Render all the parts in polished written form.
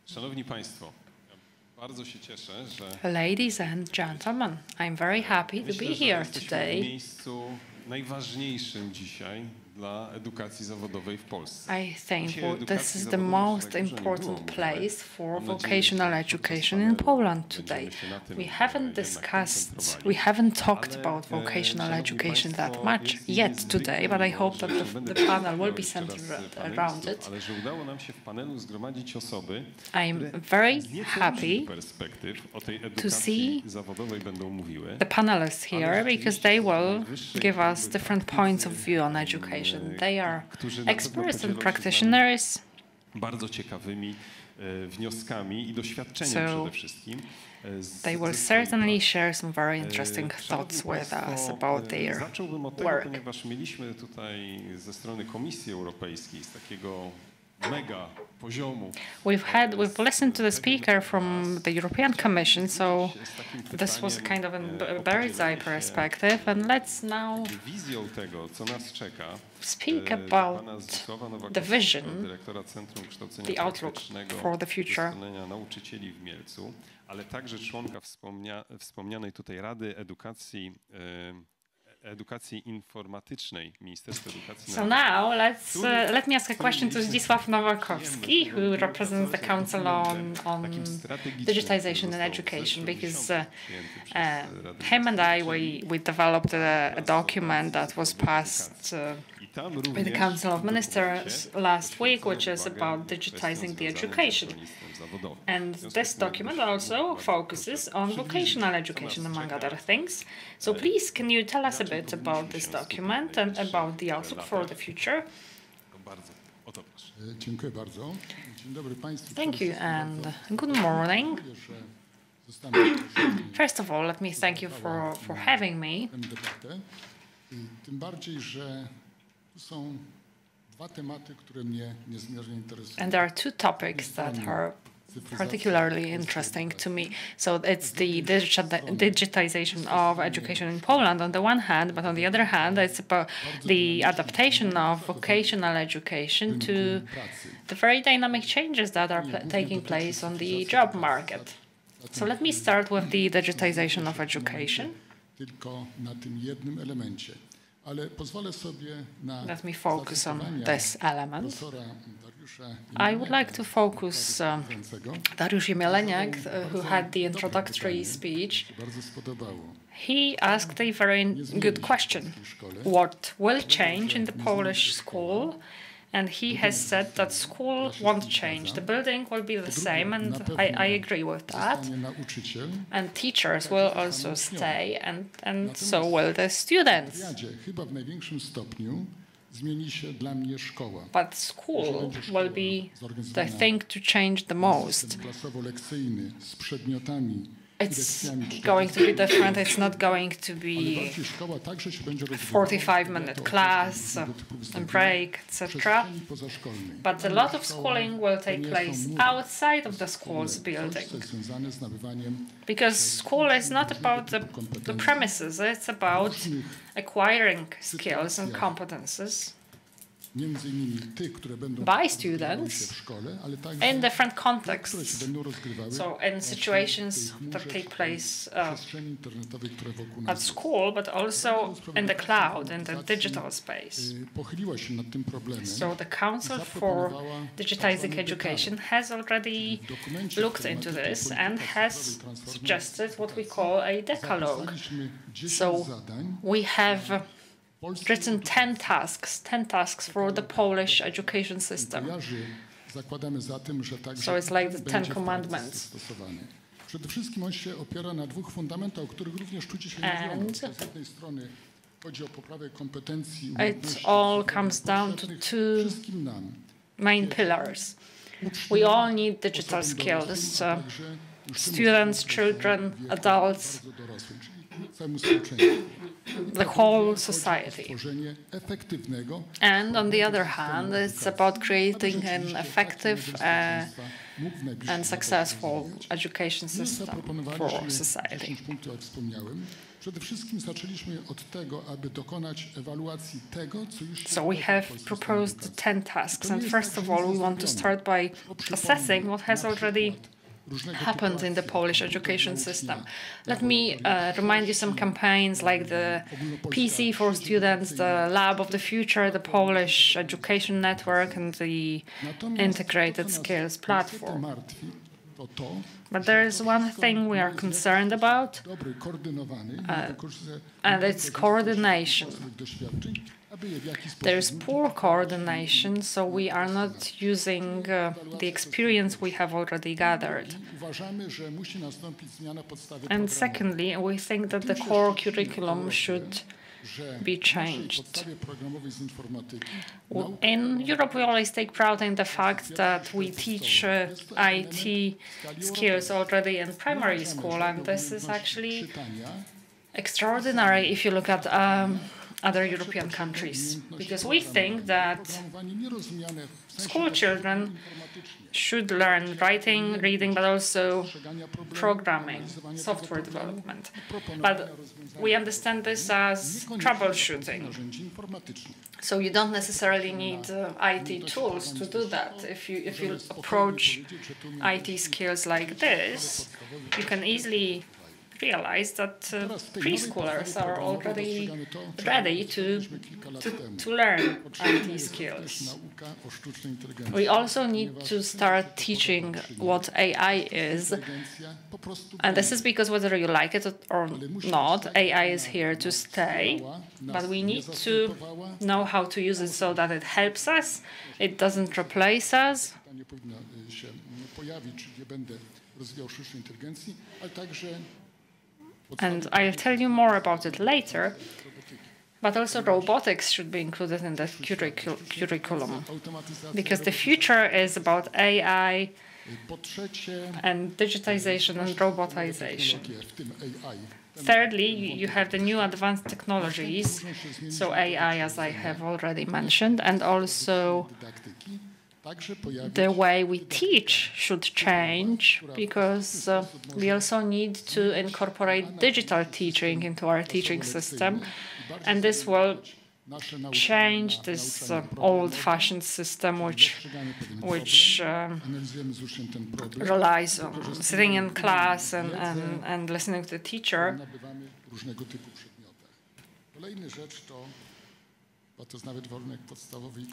Szanowni Państwo, bardzo się cieszę, że Ladies and gentlemen, I'm very happy to be here today. W miejscu najważniejszym dzisiaj dla edukacji zawodowej w Polsce. I think this is the most important place for vocational education in Poland today. We haven't talked about vocational education that much yet today, but I hope that the panel will be centered around it. I'm very happy to see the panelists here because they will give us different points of view on education. They are experts and practitioners. Bardzo ciekawymi wnioskami i doświadczeniem przede wszystkim. They will certainly share some very interesting thoughts with us about their Zacząłbym od tego, work. ponieważ mieliśmy tutaj ze strony Komisji Europejskiej z takiego mega poziomu. We've listened to the speaker from the European Commission, so this was kind of a bird's eye perspective, and let's now speak about the vision, the outlook for the future. Nauczycieli w Mielcu, ale także członka wspomnianej tutaj Rady Edukacji Informatycznej, Ministerstwa Edukacji. So now let me ask a question to Zdzisław Nowakowski, who represents the Council on Digitization and Education, because him and I, we developed a document that was passed by the Council of Ministers last week, which is about digitizing the education. And this document also focuses on vocational education, among other things. So please, can you tell us a bit about this document and about the outlook for the future? Thank you and good morning. First of all, let me thank you for having me. And there are two topics that are particularly interesting to me. So it's the digitization of education in Poland on the one hand, but on the other hand, it's about the adaptation of vocational education to the very dynamic changes that are taking place on the job market. So let me start with the digitization of education. Let me focus on this element. I would like to focus Dariusz Jemieleniak, who had the introductory speech. He asked a very good question. What will change in the Polish school? And he has said that school won't change. The building will be the same, and I agree with that. And teachers will also stay, and so will the students. But school will be the thing to change the most. It's going to be different. It's not going to be a 45-minute class, a break, etc. But a lot of schooling will take place outside of the school's building. Because school is not about the premises, it's about acquiring skills and competences by students in different contexts. So in situations that take place at school, but also in the cloud, in the digital space. So the Council for Digitizing Education has already looked into this and has suggested what we call a decalogue. So we have written 10 tasks for the Polish education system. So it's like the 10 commandments. And it all comes down to two main pillars. We all need digital skills, students, children, adults, the whole society. And on the other hand, it's about creating an effective and successful education system for society. So we have proposed 10 tasks, and first of all, we want to start by assessing what has already happened in the Polish education system. Let me remind you some campaigns like the PC for Students, the Lab of the Future, the Polish Education Network, and the Integrated Skills Platform. But there is one thing we are concerned about, and it's coordination. There is poor coordination, so we are not using the experience we have already gathered. And secondly, we think that the core curriculum should be changed. In Europe, we always take pride in the fact that we teach IT skills already in primary school, and this is actually extraordinary if you look at other European countries, because we think that school children should learn writing, reading, but also programming, software development. But we understand this as troubleshooting. So you don't necessarily need IT tools to do that. If you approach IT skills like this, you can easily realize that preschoolers are already ready to learn IT skills. We also need to start teaching what AI is, and this is because whether you like it or not, AI is here to stay, but we need to know how to use it so that it helps us, it doesn't replace us. And I'll tell you more about it later, but also robotics should be included in the curriculum, because the future is about AI and digitization and robotization. Thirdly, you have the new advanced technologies, so AI, as I have already mentioned, and also the way we teach should change, because we also need to incorporate digital teaching into our teaching system, and this will change this old-fashioned system which relies on sitting in class and listening to the teacher.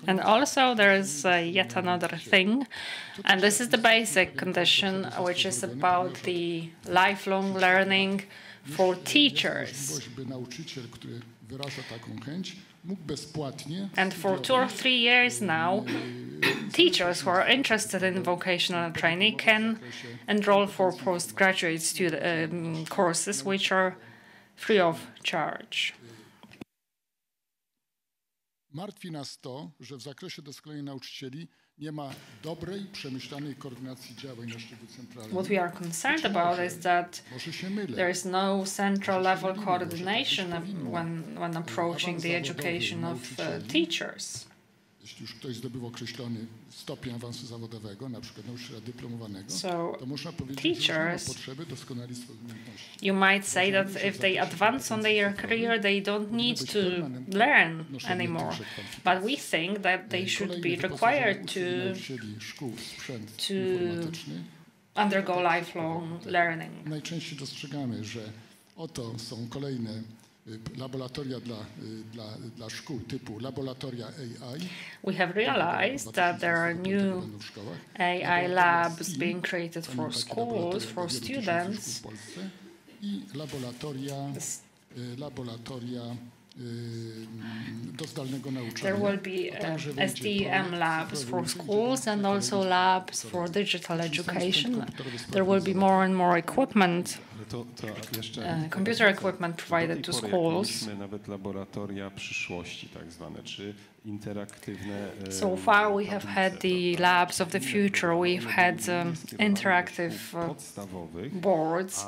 And also there is yet another thing, and this is the basic condition, which is about the lifelong learning for teachers. And for 2 or 3 years now, teachers who are interested in vocational training can enroll for postgraduate courses which are free of charge. Martwi nas to, że w zakresie doskonalenia nauczycieli nie ma dobrej, przemyślanej koordynacji działań na szczeblu centralnym. What we are concerned about is that there is no central level coordination when approaching the education of teachers. Jeśli już ktoś zdobył określony stopień awansu zawodowego, na przykład nauczyciela dyplomowanego, to można powiedzieć, że ma potrzeby doskonali swoich umiejętności. You might say that if they advance on their career, they don't need to learn anymore. But we think that they should be required to undergo lifelong learning. Najczęściej dostrzegamy, że oto są kolejne laboratoria dla szkół typu laboratoria AI. We have realized that there are new AI labs being created for schools, for students. I laboratoria do zdalnego nauczania. There will be SDM labs for schools and also labs for digital education. There will be more and more equipment, computer equipment provided to schools. Nawet laboratoria przyszłości, tak zwane, czy interaktywne. So far we have had the labs of the future. We've had interactive boards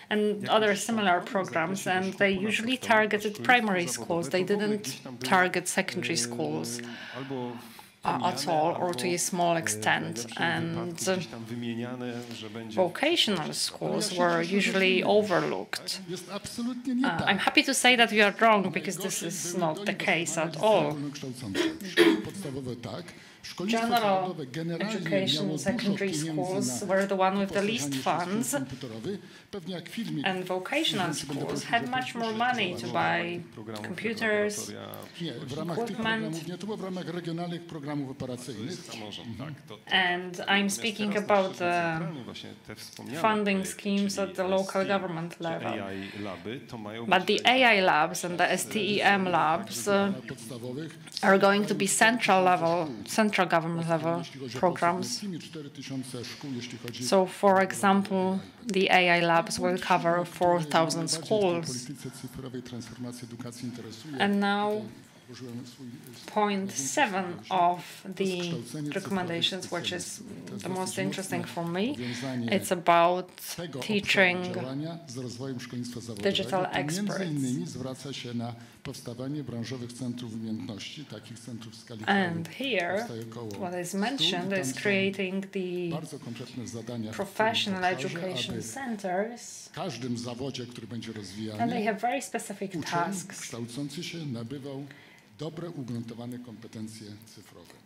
and other similar programs, and they usually targeted primary schools. They didn't target secondary schools. at all or to a small extent, and vocational schools were usually overlooked. I'm happy to say that you are wrong, because this is not the case at all. General education secondary schools were the one with the least funds, and vocational schools had much more money to buy computers, equipment. And I'm speaking about the funding schemes at the local government level. But the AI labs and the STEM labs are going to be central government level programs. So, for example, the AI labs will cover 4,000 schools. And now, point 7 of the recommendations, which is the most interesting for me, it's about teaching digital experts. And here, what is mentioned is creating the professional education centers, and they have very specific tasks.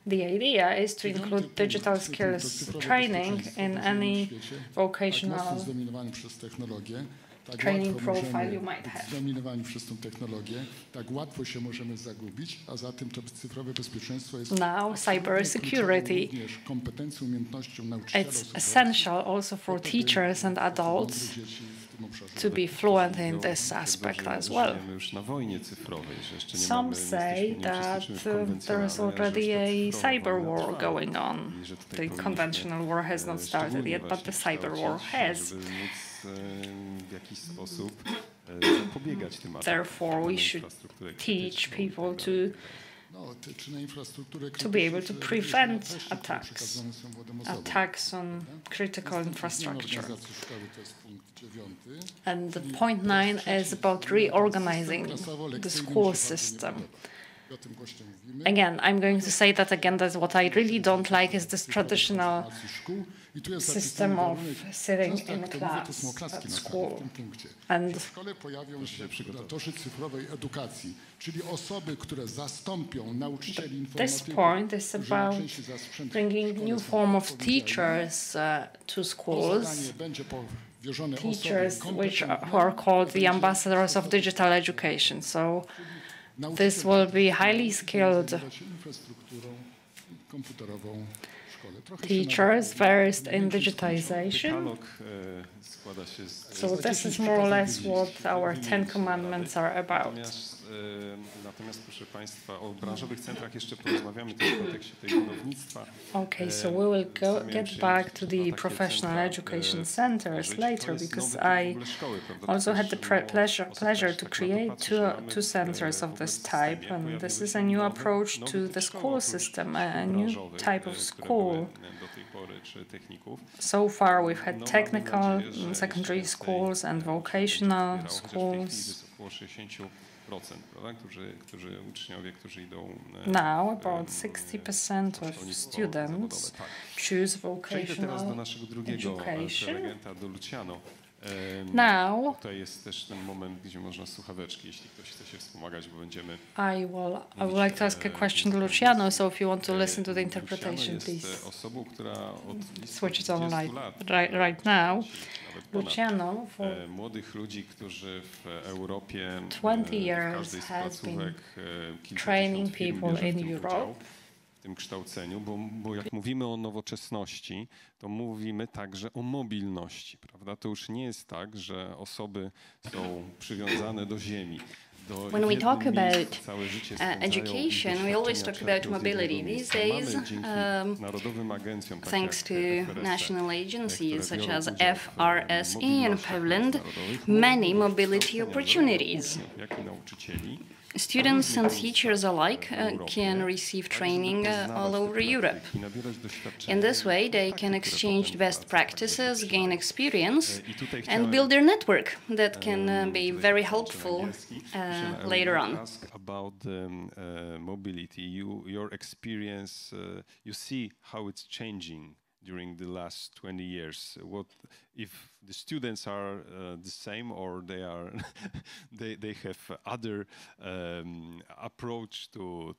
The idea is to include digital skills training in any vocational training profile you might have. Now, cybersecurity. It's essential also for teachers and adults to be fluent in this aspect as well. Some say that there is already a cyber war going on. The conventional war has not started yet, but the cyber war has. Therefore, we should teach people to be able to prevent attacks on critical infrastructure. And the point 9 is about reorganizing the school system. Again, I'm going to say that again, that's what I really don't like is this traditional system of sitting in class at school. And this point is about bringing new form of teachers to schools. Teachers who are called the ambassadors of digital education. So this will be highly skilled teachers versed in digitization. So this is more or less what our 10 commandments are about. Okay, so we will get back to the professional education centers later, because I also had the pleasure to create two centers of this type, and this is a new approach to the school system, a new type of school. So far we've had technical secondary schools and vocational schools. Now, about 60% of students choose vocational education. Now, I would like to ask a question to Luciano, so if you want to listen to the interpretation, please switch it on right now. Luciano, for 20 years, has been training people in Europe. W tym kształceniu, bo jak mówimy o nowoczesności, to mówimy także o mobilności, prawda? To już nie jest tak, że osoby są przywiązane do ziemi. When we talk about education, we always talk about mobility. These days, thanks to national agencies such as FRSE in Poland, many mobility opportunities. Students and teachers alike can receive training all over Europe. In this way, they can exchange best practices, gain experience, and build their network that can be very helpful later on. About mobility, your experience, you see how it's changing during the last 20 years. What if the students are the same, or they are they have other approach to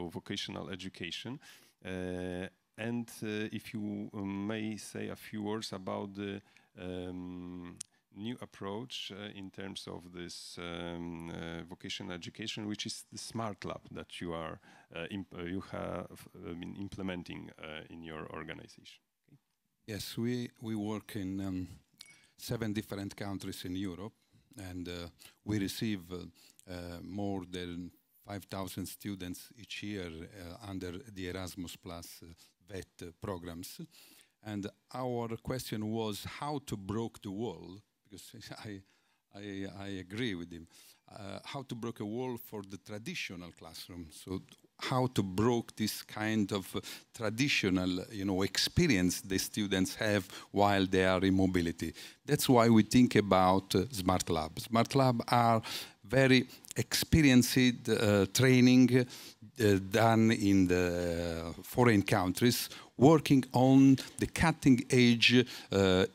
vocational education? And if you may say a few words about the new approach in terms of this vocational education, which is the Smart Lab that you are you have been implementing in your organization. Yes, we work in 7 different countries in Europe, and we receive more than 5,000 students each year under the Erasmus Plus VET programs. And our question was how to break the wall, because I agree with him, how to break a wall for the traditional classroom. So how to break this kind of traditional, experience the students have while they are in mobility. That's why we think about Smart Lab. Smart Lab are very experienced training done in the foreign countries, working on the cutting-edge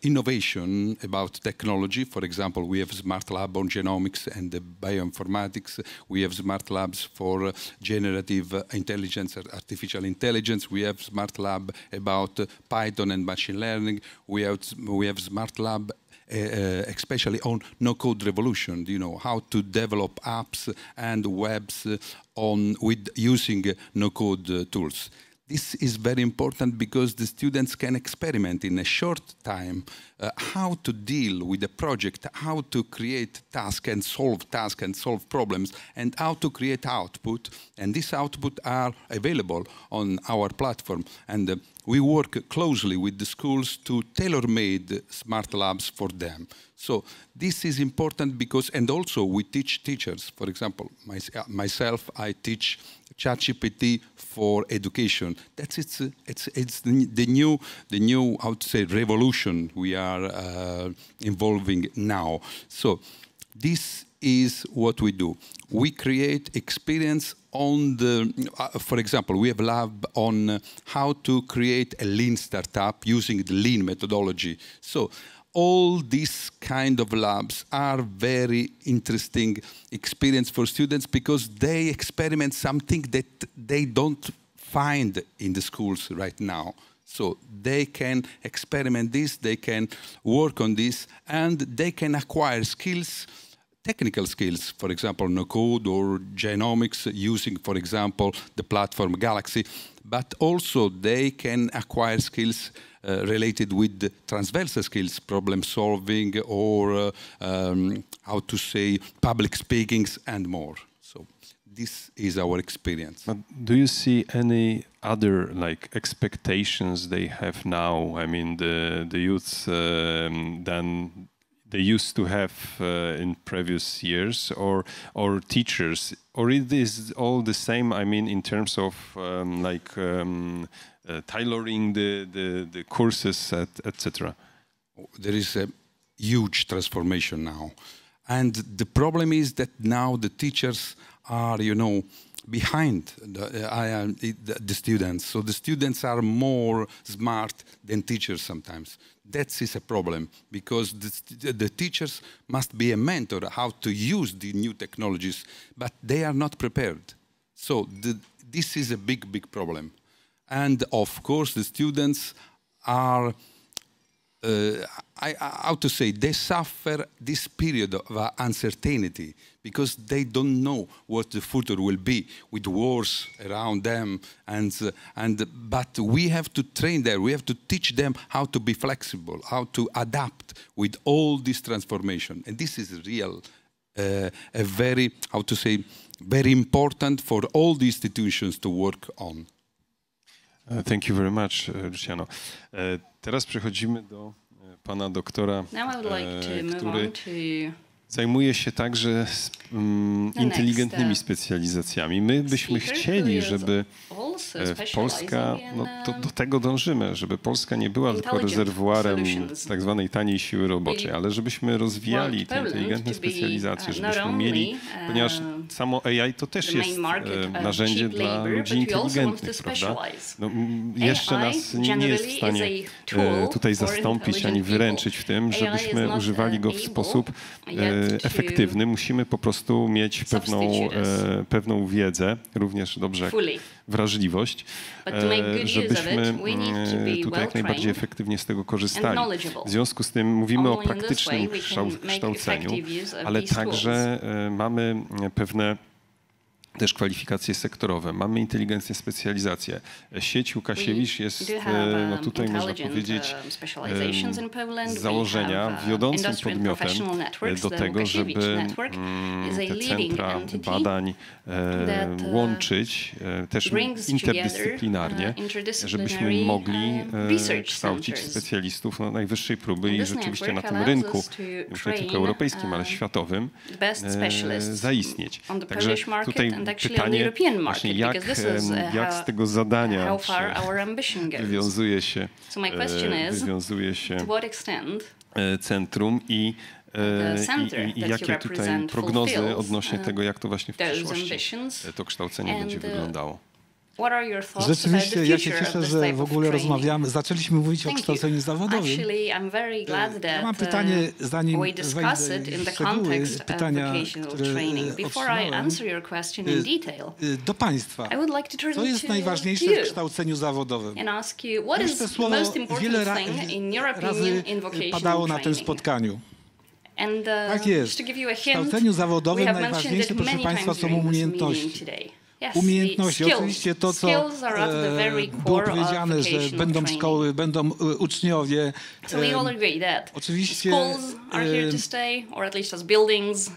innovation about technology. For example, we have Smart Lab on genomics and bioinformatics. We have Smart Labs for generative intelligence, artificial intelligence. We have Smart Lab about Python and machine learning. We have Smart Lab especially on no-code revolution, how to develop apps and webs with using no-code tools. This is very important because the students can experiment in a short time how to deal with a project, how to create tasks and solve problems, and how to create output. And these output are available on our platform. And we work closely with the schools to tailor-made smart labs for them. So this is important because, and also we teach teachers. For example, myself, I teach ChatGPT for education. It's the new how to say revolution we are involving now. So this is what we do. We create experience on the, for example, we have a lab on how to create a lean startup using the lean methodology. So all these kind of labs are very interesting experience for students because they experiment something that they don't find in the schools right now. So they can experiment this, they can work on this, and they can acquire skills, technical skills, for example, no code or genomics using, for example, the platform Galaxy, but also they can acquire skills related with the transversal skills, problem solving, or how to say, public speakings and more. So this is our experience. But do you see any other expectations they have now? I mean, the youths than they used to have in previous years, or teachers, or it is all the same? I mean, in terms of tailoring the courses, etc. There is a huge transformation now, and the problem is that now the teachers are, behind the students. So the students are more smart than teachers sometimes. That is a problem because the teachers must be a mentor how to use the new technologies, but they are not prepared. So this is a big problem. And of course the students are, how to say, they suffer this period of uncertainty because they don't know what the future will be with wars around them. But we have to train them, we have to teach them how to be flexible, how to adapt with all this transformation. And this is real, a very, how to say, very important for all the institutions to work on. Thank you very much, Luciano. Teraz przechodzimy do pana doktora, Now I would like to move on to zajmuje się także inteligentnymi specjalizacjami. My byśmy chcieli, żeby Polska, do tego dążymy, żeby Polska nie była tylko rezerwuarem tak zwanej taniej siły roboczej, ale żebyśmy rozwijali te inteligentne specjalizacje, żebyśmy mieli, ponieważ samo AI to też jest narzędzie dla ludzi inteligentnych, prawda? No, jeszcze nas nie jest w stanie tutaj zastąpić ani wyręczyć w tym, żebyśmy używali go w sposób efektywny. Musimy po prostu mieć pewną wiedzę, również dobrze wrażliwość, żebyśmy tutaj jak najbardziej efektywnie z tego korzystali. W związku z tym mówimy o praktycznym kształceniu, ale także mamy pewne też kwalifikacje sektorowe, mamy inteligencję, specjalizację. Sieć Łukasiewicz jest, no tutaj można powiedzieć, z założenia wiodącym podmiotem do tego, żeby te centra badań łączyć też interdyscyplinarnie, żebyśmy mogli kształcić specjalistów najwyższej próby i rzeczywiście na tym rynku, już nie tylko europejskim, ale światowym, zaistnieć. Także tutaj pytanie właśnie, jak z tego zadania wywiązuje się centrum i jakie tutaj prognozy odnośnie tego, jak to właśnie w przyszłości to kształcenie będzie wyglądało. Rzeczywiście, ja się cieszę, że w ogóle rozmawiamy. Zaczęliśmy mówić o kształceniu zawodowym. Ja mam pytanie, zanim wejdę w szczegóły pytania, które otrzymałem, do Państwa. Co jest najważniejsze w kształceniu zawodowym? Już to słowo wiele razy padało na tym spotkaniu. Tak jest. W kształceniu zawodowym najważniejsze, proszę Państwa, są umiejętności. Umiejętności, oczywiście to, co było powiedziane, że będą szkoły, będą uczniowie. Oczywiście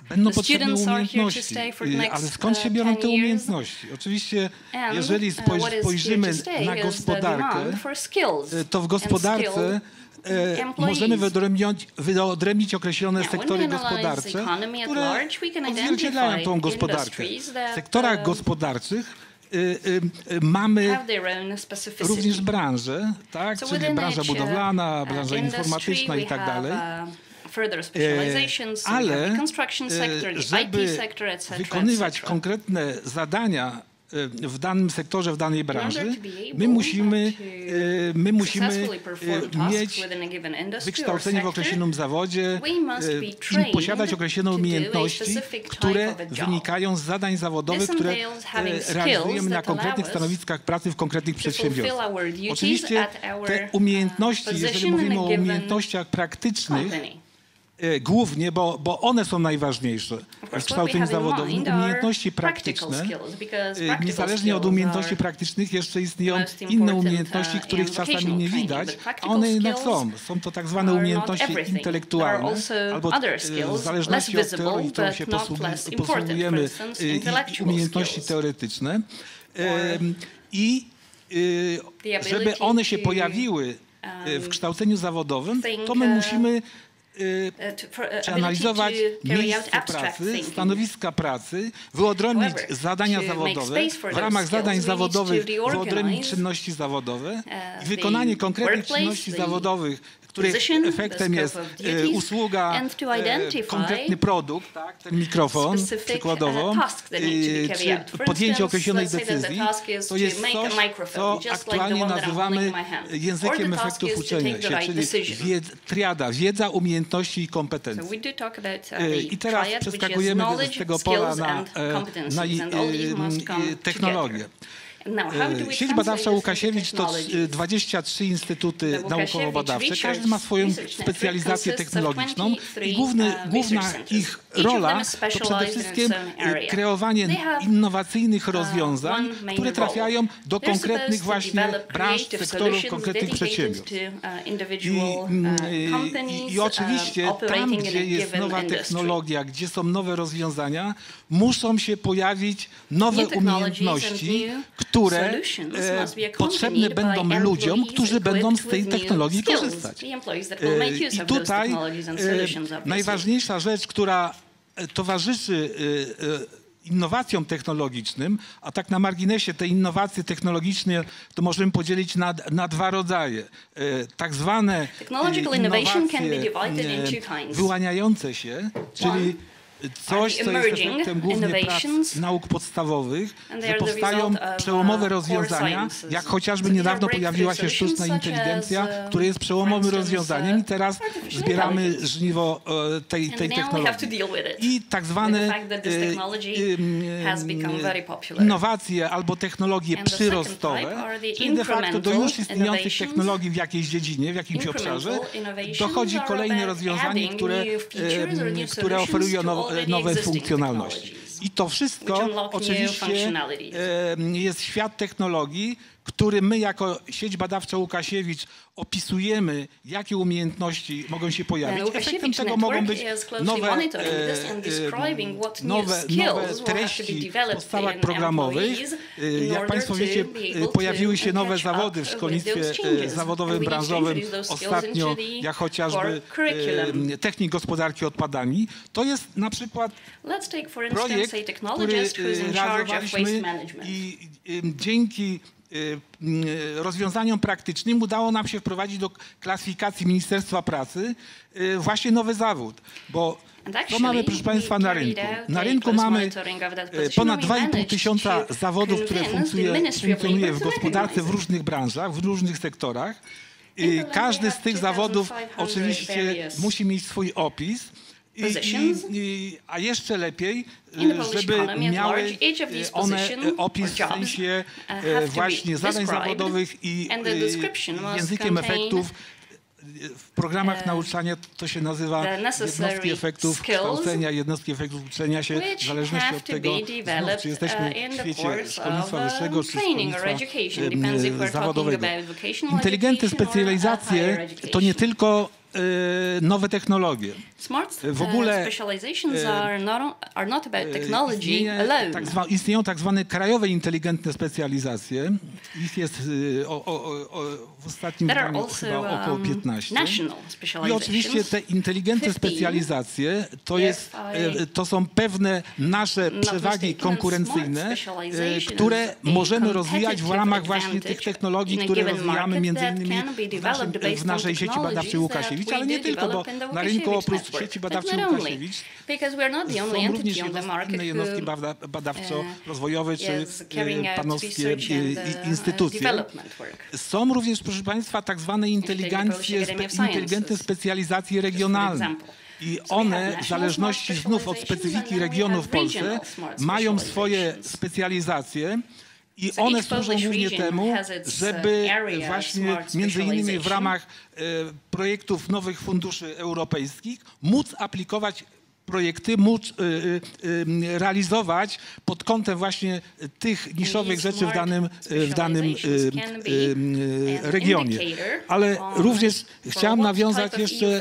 będą potrzebne umiejętności, ale skąd się biorą te umiejętności? Oczywiście, jeżeli spojrzymy na gospodarkę, to w gospodarce możemy wyodrębnić określone sektory gospodarcze, które odzwierciedlają tą gospodarkę. W sektorach gospodarczych mamy również branże, tak? Czyli branża budowlana, branża informatyczna i tak dalej. Ale żeby wykonywać konkretne zadania w danym sektorze, w danej branży, my musimy mieć wykształcenie w określonym zawodzie i posiadać określone umiejętności, które wynikają z zadań zawodowych, które realizujemy na konkretnych stanowiskach pracy w konkretnych przedsiębiorstwach. Oczywiście te umiejętności, jeżeli mówimy o umiejętnościach praktycznych, głównie, bo one są najważniejsze w kształceniu zawodowym. Umiejętności praktyczne, niezależnie od umiejętności praktycznych jeszcze istnieją inne umiejętności, których czasami nie widać, a one jednak są. Są to tak zwane umiejętności intelektualne, albo w zależności od teorii, którą się posługujemy, umiejętności teoretyczne. I żeby one się pojawiły w kształceniu zawodowym, to my musimy przeanalizować miejsce pracy, stanowiska pracy, wyodrębnić zadania zawodowe, w ramach zadań zawodowych wyodrębnić czynności zawodowe i wykonanie konkretnych czynności zawodowych, których efektem jest usługa, konkretny produkt, tak, ten mikrofon przykładowo, czy podjęcie określonej decyzji, to jest coś, co aktualnie nazywamy językiem efektów uczenia się, czyli triada, wiedza, umiejętności i kompetencje. I teraz przeskakujemy z tego pola na technologię. Sieć badawcza Łukasiewicz to 23 instytuty naukowo-badawcze. Każdy ma swoją specjalizację technologiczną i główna ich rola to przede wszystkim kreowanie innowacyjnych rozwiązań, które trafiają do konkretnych właśnie branż, sektorów, konkretnych przedsiębiorstw. I oczywiście tam, gdzie jest nowa technologia, gdzie są nowe rozwiązania, muszą się pojawić nowe umiejętności, które potrzebne będą ludziom, którzy będą z tej technologii korzystać. I tutaj najważniejsza rzecz, która towarzyszy innowacjom technologicznym, a tak na marginesie te innowacje technologiczne to możemy podzielić na dwa rodzaje. Tak zwane innowacje wyłaniające się, czyli coś, co jest efektem głównie prac nauk podstawowych, że powstają przełomowe rozwiązania, jak chociażby niedawno pojawiła się sztuczna inteligencja, która jest przełomowym rozwiązaniem i teraz zbieramy żniwo tej technologii. I tak zwane innowacje albo technologie przyrostowe, czyli de facto do już istniejących technologii w jakiejś dziedzinie, w jakimś obszarze, dochodzi kolejne rozwiązanie, które oferują nowe funkcjonalności. I to wszystko oczywiście jest świat technologii, który my jako sieć badawcza Łukasiewicz opisujemy, jakie umiejętności mogą się pojawić. Efektem tego mogą być nowe treści w podstawach programowych. Jak Państwo wiecie, pojawiły się nowe zawody w szkolnictwie zawodowym, branżowym. Ostatnio, jak chociażby technik gospodarki odpadami. To jest na przykład projekt, który realizowaliśmy i dzięki rozwiązaniom praktycznym udało nam się wprowadzić do klasyfikacji Ministerstwa Pracy właśnie nowy zawód, bo co mamy, proszę Państwa, na rynku? Na rynku mamy ponad 2,5 tysiąca zawodów, które funkcjonuje w gospodarce w różnych branżach, w różnych sektorach. Każdy z tych zawodów oczywiście musi mieć swój opis. A jeszcze lepiej, żeby miały one opis w sensie właśnie zadań zawodowych i językiem efektów. W programach nauczania to się nazywa jednostki efektów kształcenia, jednostki efektów uczenia się, w zależności od tego, czy jesteśmy w świecie szkolnictwa wyższego, czy szkolnictwa zawodowego. Inteligentne specjalizacje to nie tylko nowe technologie. W ogóle istnieją tak zwane krajowe inteligentne specjalizacje. Ich jest w ostatnim wydaniu chyba około 15. I oczywiście te inteligentne specjalizacje to są pewne nasze przewagi konkurencyjne, które możemy rozwijać w ramach właśnie tych technologii, które rozwijamy między innymi w naszej sieci badawczej Łukasiewicz, ale nie tylko, bo na rynku oprócz sieci badawczej Łukasiewicz są również inne jednostki badawczo-rozwojowe czy panowskie instytucje. Są również, proszę Państwa, tak zwane inteligentne specjalizacje regionalne. I one, w zależności znów od specyfiki regionu w Polsce, mają swoje specjalizacje. I one służą głównie temu, żeby właśnie między innymi w ramach projektów nowych funduszy europejskich móc aplikować projekty, móc realizować pod kątem właśnie tych niszowych rzeczy w danym regionie. Ale również chciałam nawiązać jeszcze,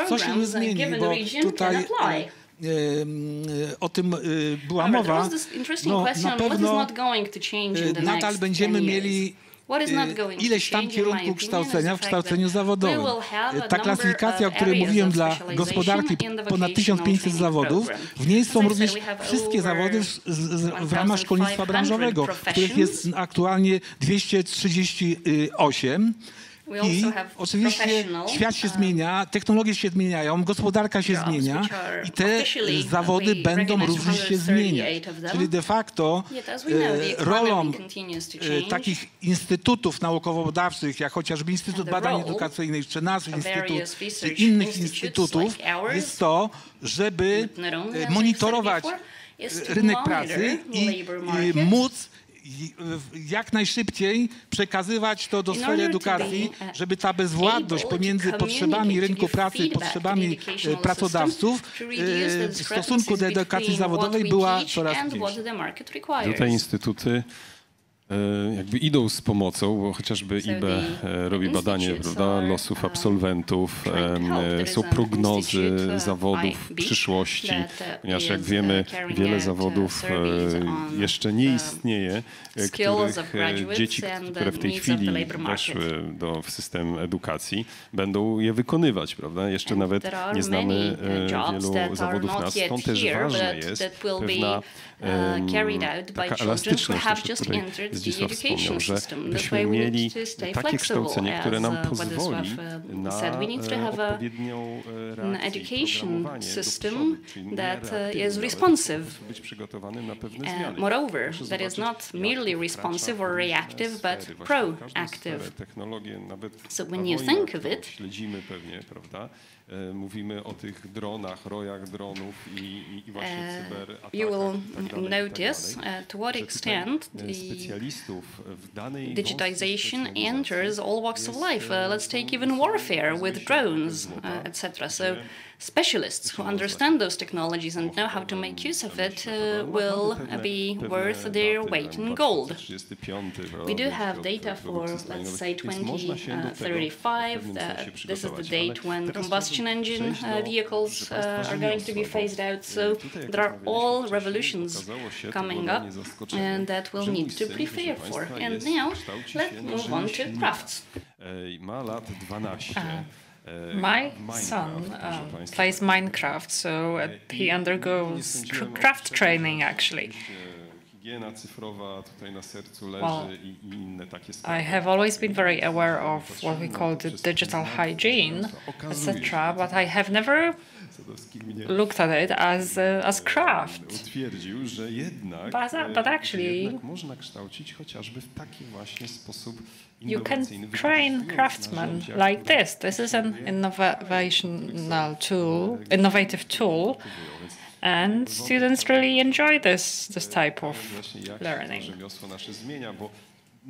co się nie zmieni, bo tutaj o tym była mowa. No, na pewno nadal będziemy mieli ileś tam kierunku kształcenia w kształceniu zawodowym. Ta klasyfikacja, o której mówiłem dla gospodarki, ponad 1500 zawodów, w niej są również wszystkie zawody w ramach szkolnictwa branżowego, których jest aktualnie 238. I oczywiście świat się zmienia, technologie się zmieniają, gospodarka się zmienia i te zawody będą również się zmieniać. Czyli de facto rolą takich instytutów naukowo-badawczych, jak chociażby Instytut Badań Edukacyjnych, czy nasz instytut, czy innych instytutów, jest to, żeby monitorować rynek pracy i móc jak najszybciej przekazywać to do sfery edukacji, żeby ta bezwładność pomiędzy potrzebami rynku pracy i potrzebami pracodawców w stosunku do edukacji zawodowej była coraz mniejsza. Te instytuty jakby idą z pomocą, bo chociażby IB robi badanie, prawda, losów absolwentów, są prognozy zawodów przyszłości, ponieważ jak wiemy, wiele zawodów jeszcze nie istnieje, których dzieci, które w tej chwili weszły w system edukacji, będą je wykonywać, prawda? Jeszcze nawet nie znamy wielu zawodów nas, stąd też ważne jest pewna taka elastyczność, o której Zdzisław wspomniał, że byśmy mieli takie kształcenie, które nam pozwoli na odpowiednią education system that is responsive. Być przygotowanym na pewne zmiany. Moreover, that is not merely responsive or reactive, but proactive. So when you think of it, śledzimy pewnie, prawda? Mówimy o tych dronach, rojach dronów i właśnie cyberatakach. You will notice to what extent the digitization enters all walks of life. Let's take even warfare with drones, etc. So specialists who understand those technologies and know how to make use of it will be worth their weight in gold. We do have data for, let's say, 2035. This is the date when combustion engine vehicles are going to be phased out. So there are all revolutions coming up and that we'll need to prepare for. And now let's move on to crafts. Ma lat 12. My son plays Minecraft, so he undergoes craft training actually. Well, I have always been very aware of what we call the digital hygiene, etc., but I have never looked at it as craft. But actually, you can train craftsmen like this. This is an innovative tool, and students really enjoy this type of learning.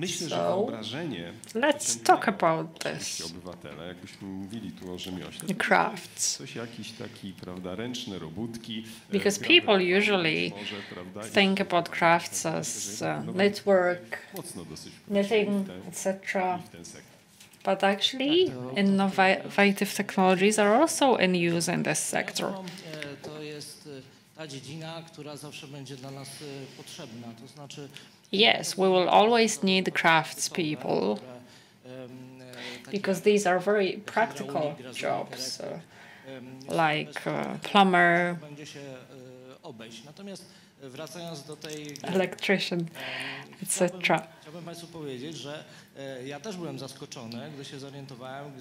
So, let's talk about this. The crafts. Because people usually think about crafts as network, knitting, etc. But actually, innovative technologies are also in use in this sector. Yes, we will always need craftspeople because these are very practical jobs, like plumber, electrician, etc. Chciałbym Państwu powiedzieć, że ja też byłem zaskoczony, gdy się zorientowałem,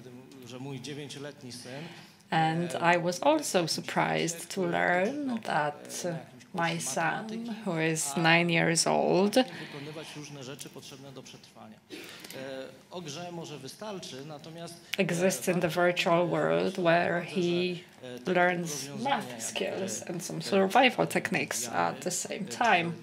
że mój 9-letni syn. And I was also surprised to learn that my son, who is 9 years old, exists in the virtual world where he learns math skills and some survival techniques at the same time.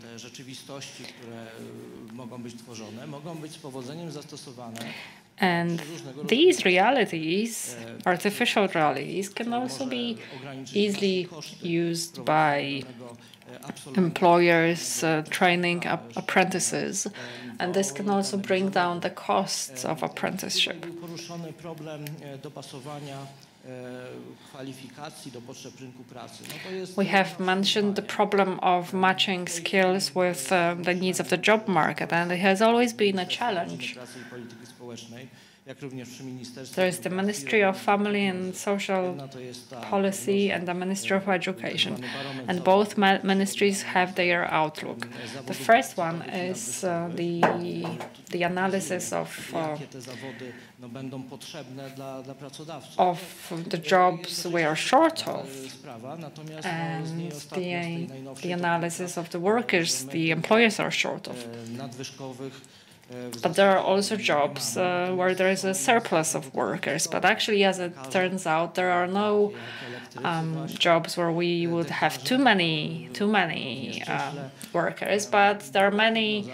And these realities, artificial realities, can also be easily used by employers training apprentices, and this can also bring down the costs of apprenticeship. We have mentioned the problem of matching skills with the needs of the job market, and it has always been a challenge. There is the Ministry of Family and Social Policy and the Ministry of Education, and both ministries have their outlook. The first one is the analysis of the jobs we are short of, and the analysis of the workers the employers are short of. But there are also jobs where there is a surplus of workers. But actually, as it turns out, there are no jobs where we would have too many workers. But there are many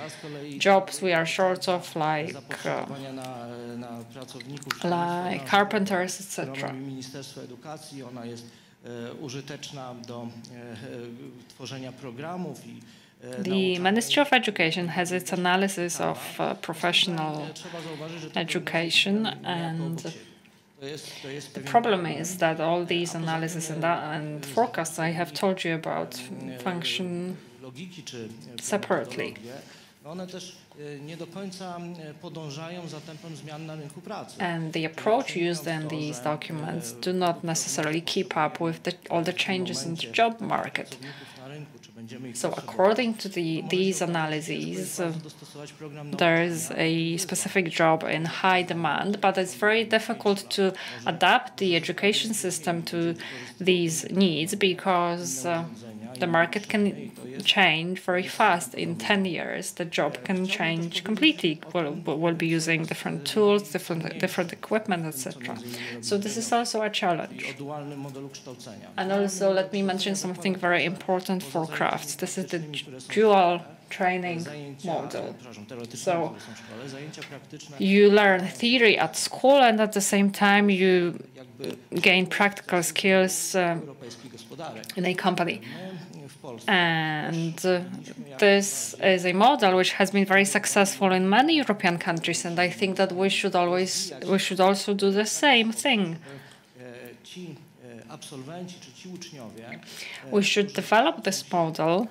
jobs we are short of, like carpenters, etc. Użyteczna do tworzenia programów i The Ministry of Education has its analysis of professional education, and the problem is that all these analyses and forecasts I have told you about function separately. And the approach used in these documents do not necessarily keep up with all the changes in the job market. So according to these analyses, there is a specific job in high demand, but it's very difficult to adapt the education system to these needs because the market can change very fast. In 10 years, the job can change completely. We'll be using different tools, different equipment, etc. So this is also a challenge. And also, let me mention something very important for crafts. This is the dual training model. So you learn theory at school, and at the same time you gain practical skills in a company. And this is a model which has been very successful in many European countries, and I think that we should also do the same thing. We should develop this model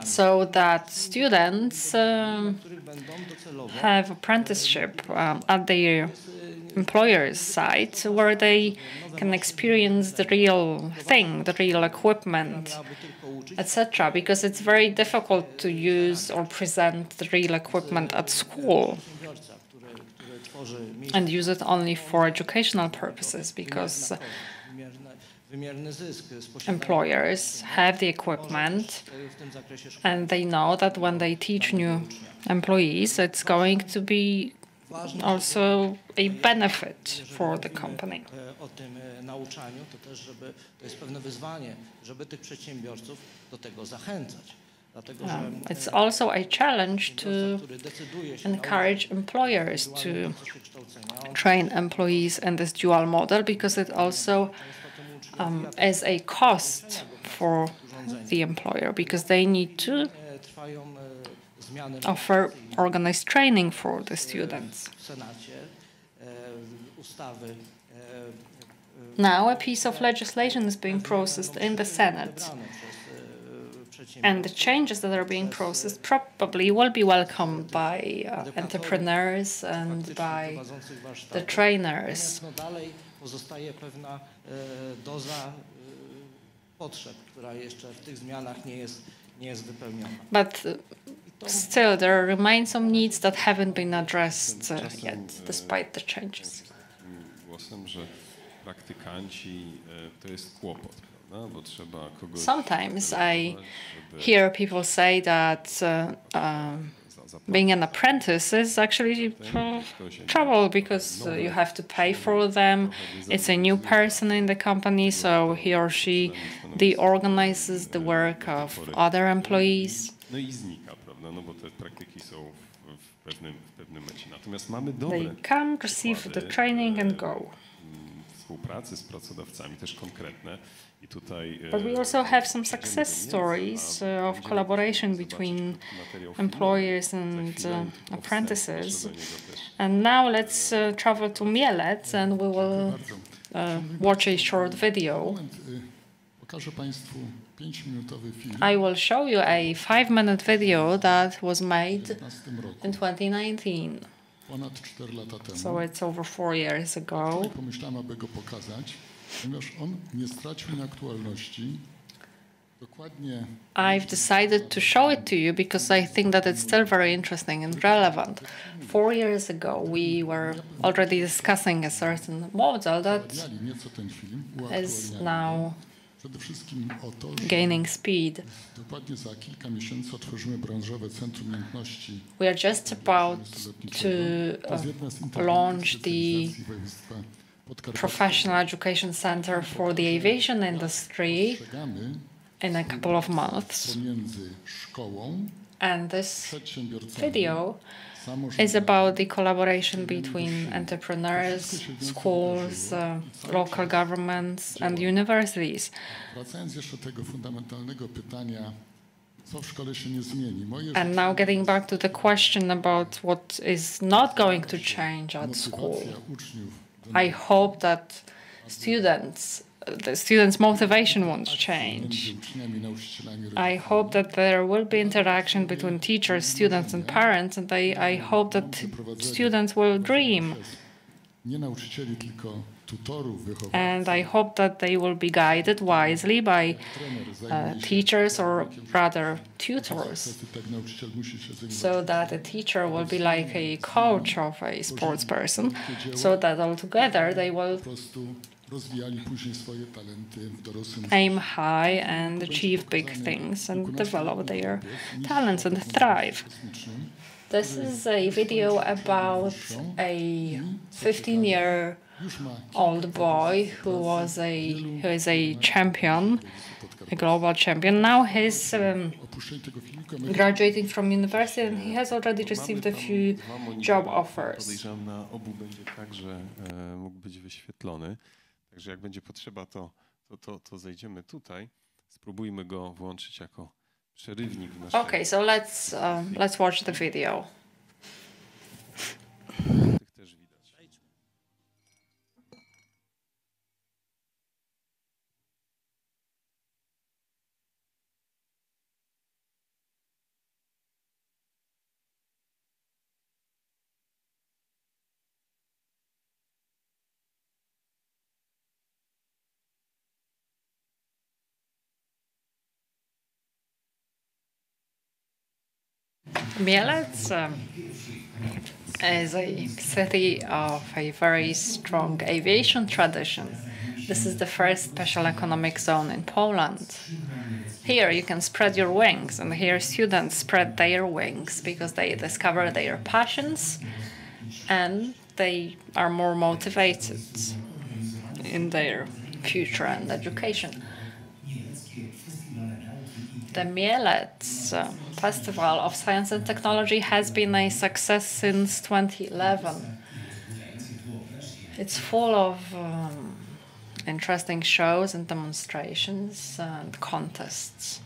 so that students have apprenticeship at their employer's site where they can experience the real thing, the real equipment, etc. Because it's very difficult to use or present the real equipment at school and use it only for educational purposes, because employers have the equipment and they know that when they teach new employees, it's going to be also a benefit for the company. It's also a challenge to encourage employers to train employees in this dual model, because it also is a cost for the employer, because they need to offer organized training for the students. Now a piece of legislation is being processed in the Senate, and the changes that are being processed probably will be welcomed by entrepreneurs and by the trainers. But still, there remain some needs that haven't been addressed yet, despite the changes. Sometimes I hear people say that being an apprentice is actually trouble, because you have to pay for them. It's a new person in the company, so he or she deorganizes the work of other employees. They come, receive the training and go. But we also have some success stories of collaboration between employers and apprentices. And now let's travel to Mielec, and we will watch a short video. I will show you a 5-minute video that was made in 2019. So it's over 4 years ago. I've decided to show it to you because I think that it's still very interesting and relevant. 4 years ago, we were already discussing a certain model that is now gaining speed. We are just about to launch the Professional Education Center for the aviation industry in a couple of months. And this video is about the collaboration between entrepreneurs, schools, local governments, and universities. And now getting back to the question about what is not going to change at school, I hope that the students' motivation won't change. I hope that there will be interaction between teachers, students, and parents, and I hope that students will dream. And I hope that they will be guided wisely by teachers or rather tutors, so that a teacher will be like a coach of a sports person, so that altogether they will aim high and achieve big things and develop their talents and thrive. This is a video about a 15-year-old boy who is a champion, a global champion. Now he's graduating from university and he has already received a few job offers. Także jak będzie potrzeba, to zejdziemy tutaj. Spróbujmy go włączyć jako przerywnik w naszej... Okay, so let's watch the video. Mielec is a city of a very strong aviation tradition. This is the first special economic zone in Poland. Here you can spread your wings, and here students spread their wings because they discover their passions and they are more motivated in their future and education. The Mielec Festival of Science and Technology has been a success since 2011. It's full of interesting shows and demonstrations and contests.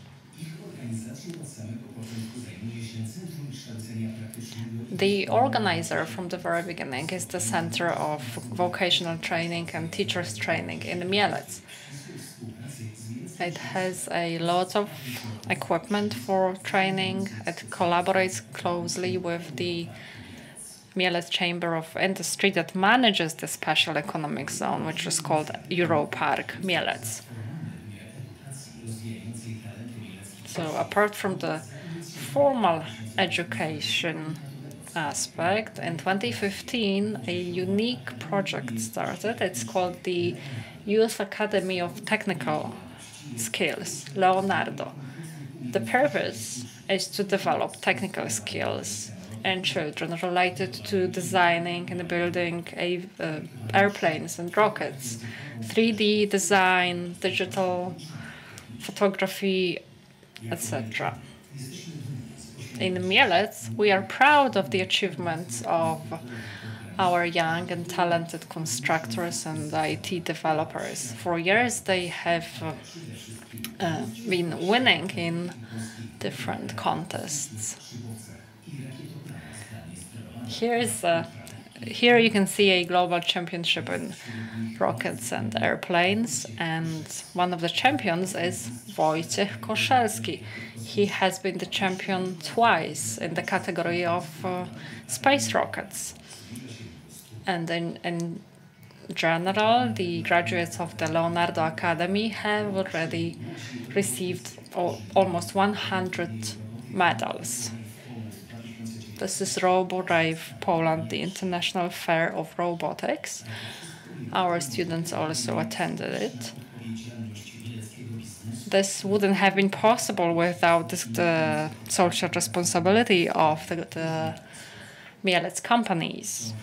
The organizer from the very beginning is the Center of Vocational Training and Teachers Training in Mielec. It has a lot of equipment for training. It collaborates closely with the Mielec Chamber of Industry that manages the special economic zone, which is called Europark Mielec. So apart from the formal education aspect, in 2015 a unique project started. It's called the Youth Academy of Technical Skills, Leonardo. The purpose is to develop technical skills in children related to designing and building airplanes and rockets, 3D design, digital photography, etc. In Mielec, we are proud of the achievements of our young and talented constructors and IT developers. For years, they have been winning in different contests. Here you can see a global championship in rockets and airplanes, and one of the champions is Wojciech Koszelski. He has been the champion twice in the category of space rockets. And in general, the graduates of the Leonardo Academy have already received almost 100 medals. This is RoboRave Poland, the International Fair of Robotics. Our students also attended it. This wouldn't have been possible without the social responsibility of the Mielec companies.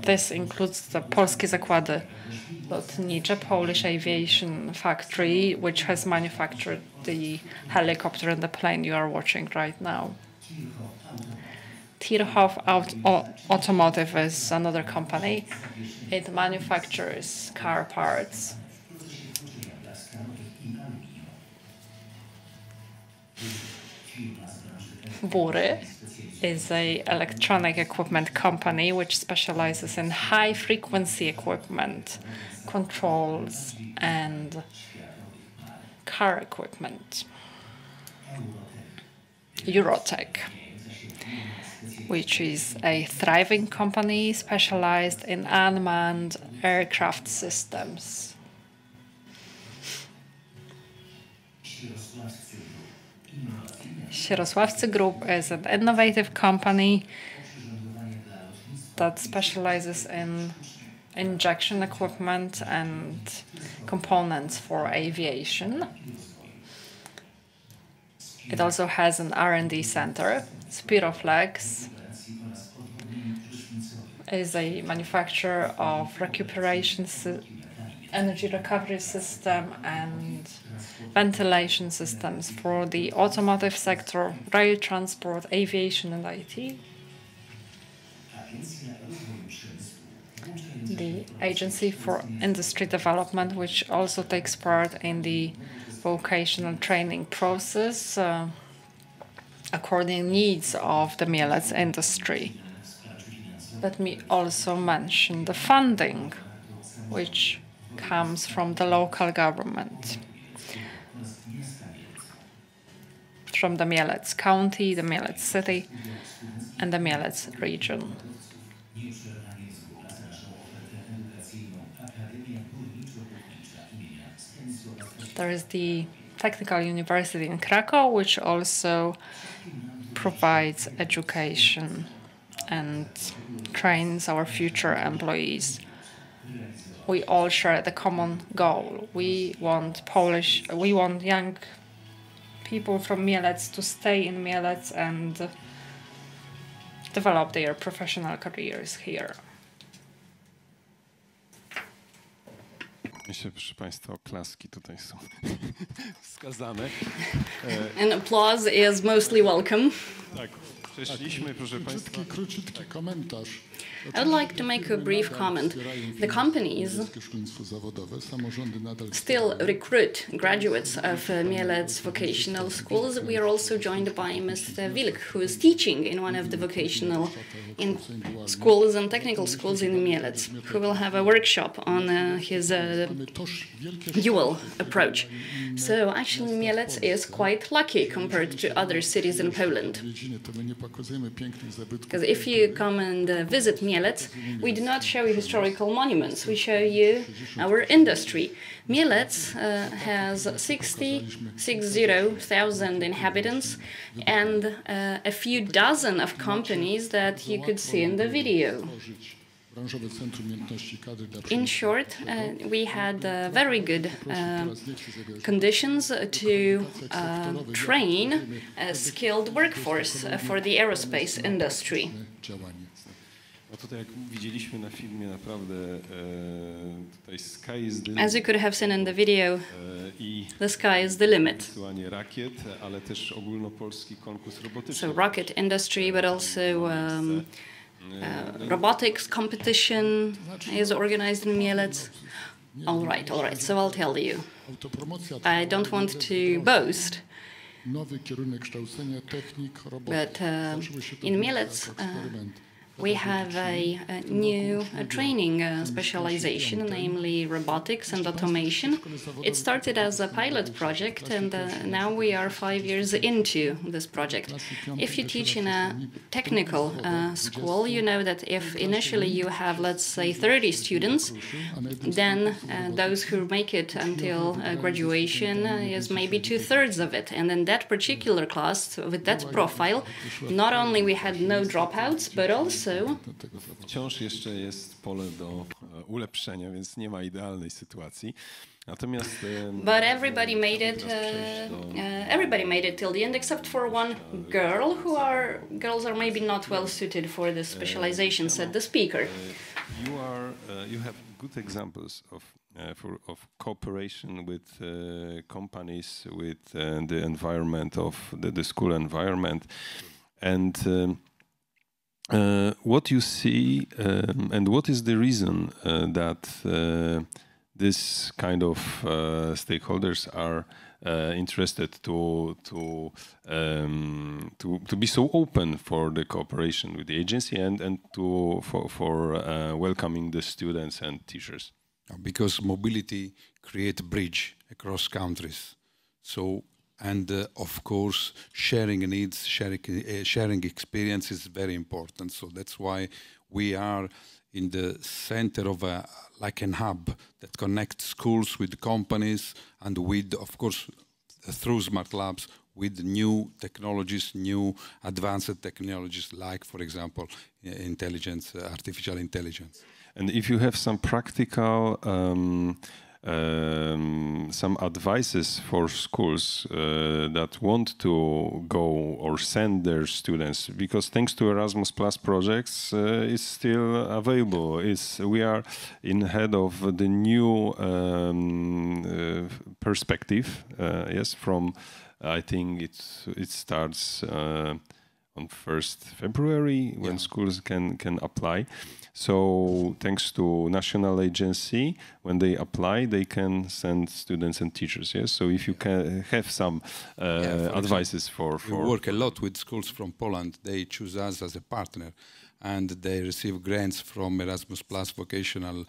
This includes the Polskie Zakłady Lotnicze, Polish aviation factory, which has manufactured the helicopter and the plane you are watching right now. Tirhoff Automotive is another company. It manufactures car parts. Bury is an electronic equipment company which specializes in high-frequency equipment, controls, and car equipment. Eurotech, which is a thriving company specialized in unmanned aircraft systems. Sierosławcy Group is an innovative company that specializes in injection equipment and components for aviation. It also has an R&D center. Spiroflex is a manufacturer of recuperation energy recovery system and ventilation systems for the automotive sector, rail transport, aviation, and IT. The Agency for Industry Development, which also takes part in the vocational training process according to needs of the Mielec industry. Let me also mention the funding, which comes from the local government, from the Mielec County, the Mielec City, and the Mielec region. There is the Technical University in Krakow, which also provides education and trains our future employees. We all share the common goal. We want young people from Mielec to stay in Mielec and develop their professional careers here. Myślę, proszę Państwa, oklaski tutaj są wskazane. And applause is mostly welcome. Tak, przeszliśmy, proszę Państwa. Króciutki komentarz. I would like to make a brief comment. The companies still recruit graduates of Mielec vocational schools. We are also joined by Mr. Wilk, who is teaching in one of the vocational schools and technical schools in Mielec, who will have a workshop on his dual approach. So actually Mielec is quite lucky compared to other cities in Poland. Because if you come and visit Mielec, we do not show you historical monuments, we show you our industry. Mielec has 60,000 inhabitants and a few dozen of companies that you could see in the video. In short, we had very good conditions to train a skilled workforce for the aerospace industry. Tutaj jak widzieliśmy na filmie, naprawdę tutaj sky is the limit. As you could have seen in the video, the sky is the limit. Wysyłanie rakiet, ale też ogólnopolski konkurs robotyczny. So rocket industry, but also robotics competition is organized in Mielec. All right. So I'll tell you. I don't want to boast, but in Mielec, we have a new training specialization, namely robotics and automation. It started as a pilot project, and now we are 5 years into this project. If you teach in a technical school, you know that if initially you have, let's say, 30 students, then those who make it until graduation is maybe 2/3 of it. And in that particular class, with that profile, not only we had no dropouts, but also wciąż jeszcze jest pole do ulepszenia, więc nie ma idealnej sytuacji. Natomiast but everybody made it till the end except for one girl. Girls are maybe not well suited for this specialization, said the speaker. You have good examples of cooperation with companies, with the environment of the school environment, and what you see, and what is the reason that this kind of stakeholders are interested to be so open for the cooperation with the agency and for welcoming the students and teachers? Because mobility creates a bridge across countries. So, and of course, sharing needs, sharing experience is very important. So that's why we are in the center of like a hub that connects schools with companies and with, of course, through smart labs, with new technologies, new advanced technologies, like, for example, artificial intelligence. And if you have some practical, some advices for schools that want to go or send their students, because thanks to Erasmus Plus projects, it's still available. We are in head of the new perspective. Yes, from I think it starts on 1st February when schools can apply. So thanks to national agency, when they apply, they can send students and teachers. Yes. So if you can have some advices for we work a lot with schools from Poland. They choose us as a partner, and they receive grants from Erasmus Plus vocational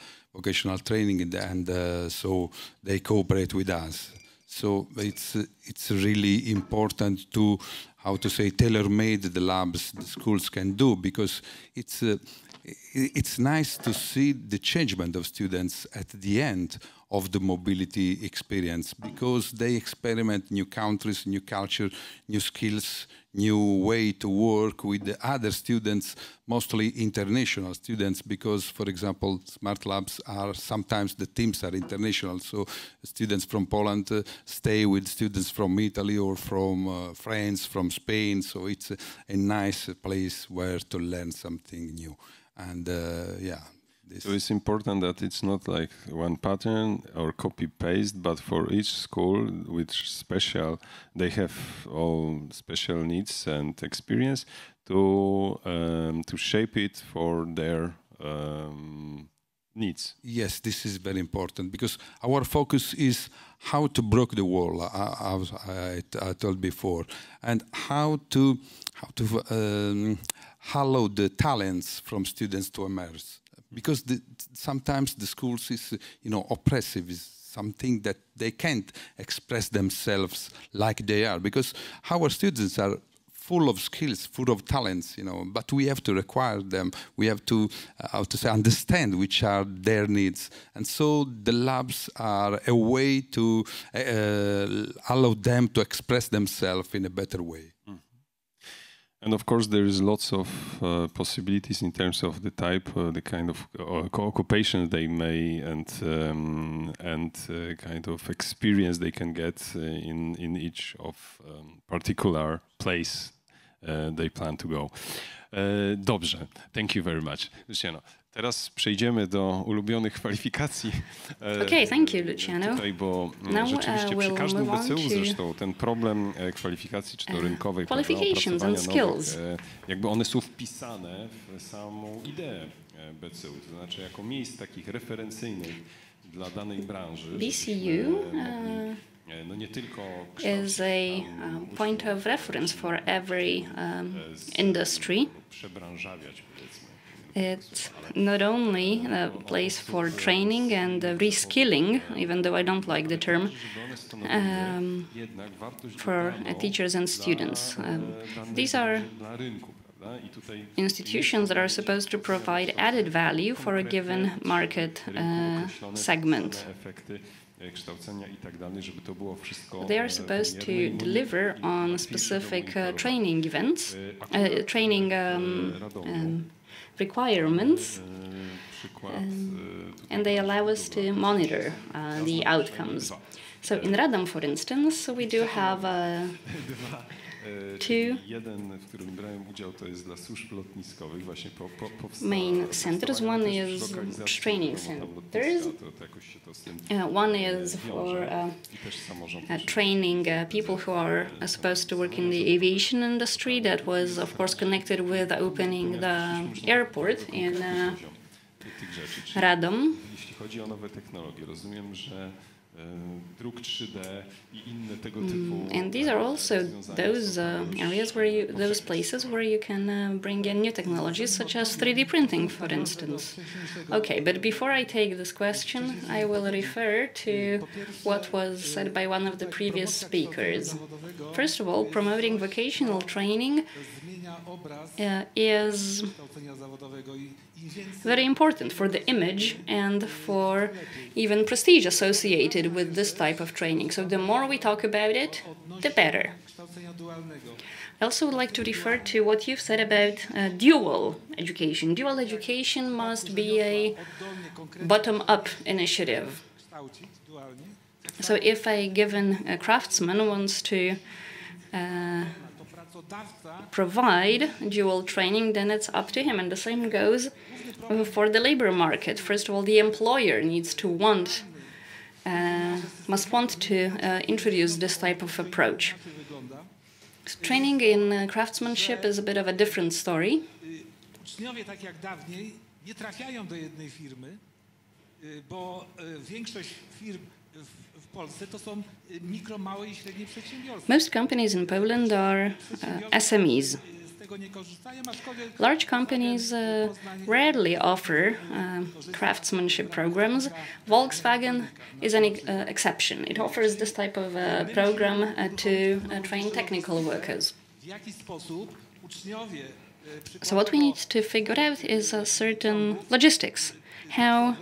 training, and so they cooperate with us. So it's really important to, how to say, tailor-made the labs the schools can do, because it's nice to see the changement of students at the end of the mobility experience, because they experiment new countries, new culture, new skills, new way to work with the other students, mostly international students, because, for example, smart labs are sometimes the teams are international. So students from Poland stay with students from Italy or from France, from Spain. So it's a nice place where to learn something new. And so it's important that it's not like one pattern or copy-paste, but for each school, which they have all special needs and experience to shape it for their needs. Yes, this is very important, because our focus is how to break the wall, as I told before, and how to allow the talents from students to emerge. Because sometimes the schools is, oppressive, is something that they can't express themselves like they are. Because our students are full of skills, full of talents, but we have to require them. We have to, understand which are their needs. And so the labs are a way to allow them to express themselves in a better way. And of course, there is lots of possibilities in terms of the type, the kind of occupation they may, and kind of experience they can get in each of particular place they plan to go. Dobrze, thank you very much, Luciano. Teraz przejdziemy do ulubionych kwalifikacji. Okay, thank you, Luciano. Tutaj, bo rzeczywiście przy każdym BCU zresztą ten problem kwalifikacji, czy to rynkowej, qualifications and skills. Jakby one są wpisane w samą ideę BCU, to znaczy jako miejsc takich referencyjnych dla danej branży. BCU is a point of reference for every industry. It's not only a place for training and reskilling, even though I don't like the term, for teachers and students. These are institutions that are supposed to provide added value for a given market segment. They are supposed to deliver on specific training events, requirements, and they allow us to monitor the outcomes. So in Radom, for instance, we do have main centers. One is training centers. One is for training people who are supposed to work in the aviation industry. That was, of course, connected with opening the airport in Radom. And these are also those areas where those places where you can bring in new technologies, such as 3D printing, for instance. Okay, but before I take this question, I will refer to what was said by one of the previous speakers. First of all, promoting vocational training is very important for the image and for even prestige associated with this type of training. So the more we talk about it, the better. I also would like to refer to what you've said about dual education. Dual education must be a bottom-up initiative. So if a given craftsman wants to provide dual training, then it's up to him. And the same goes for the labor market. First of all, the employer needs to must want to introduce this type of approach. Training in craftsmanship is a bit of a different story. Most companies in Poland are SMEs. Large companies rarely offer craftsmanship programs. Volkswagen is an exception. It offers this type of program to train technical workers. So what we need to figure out is certain logistics. How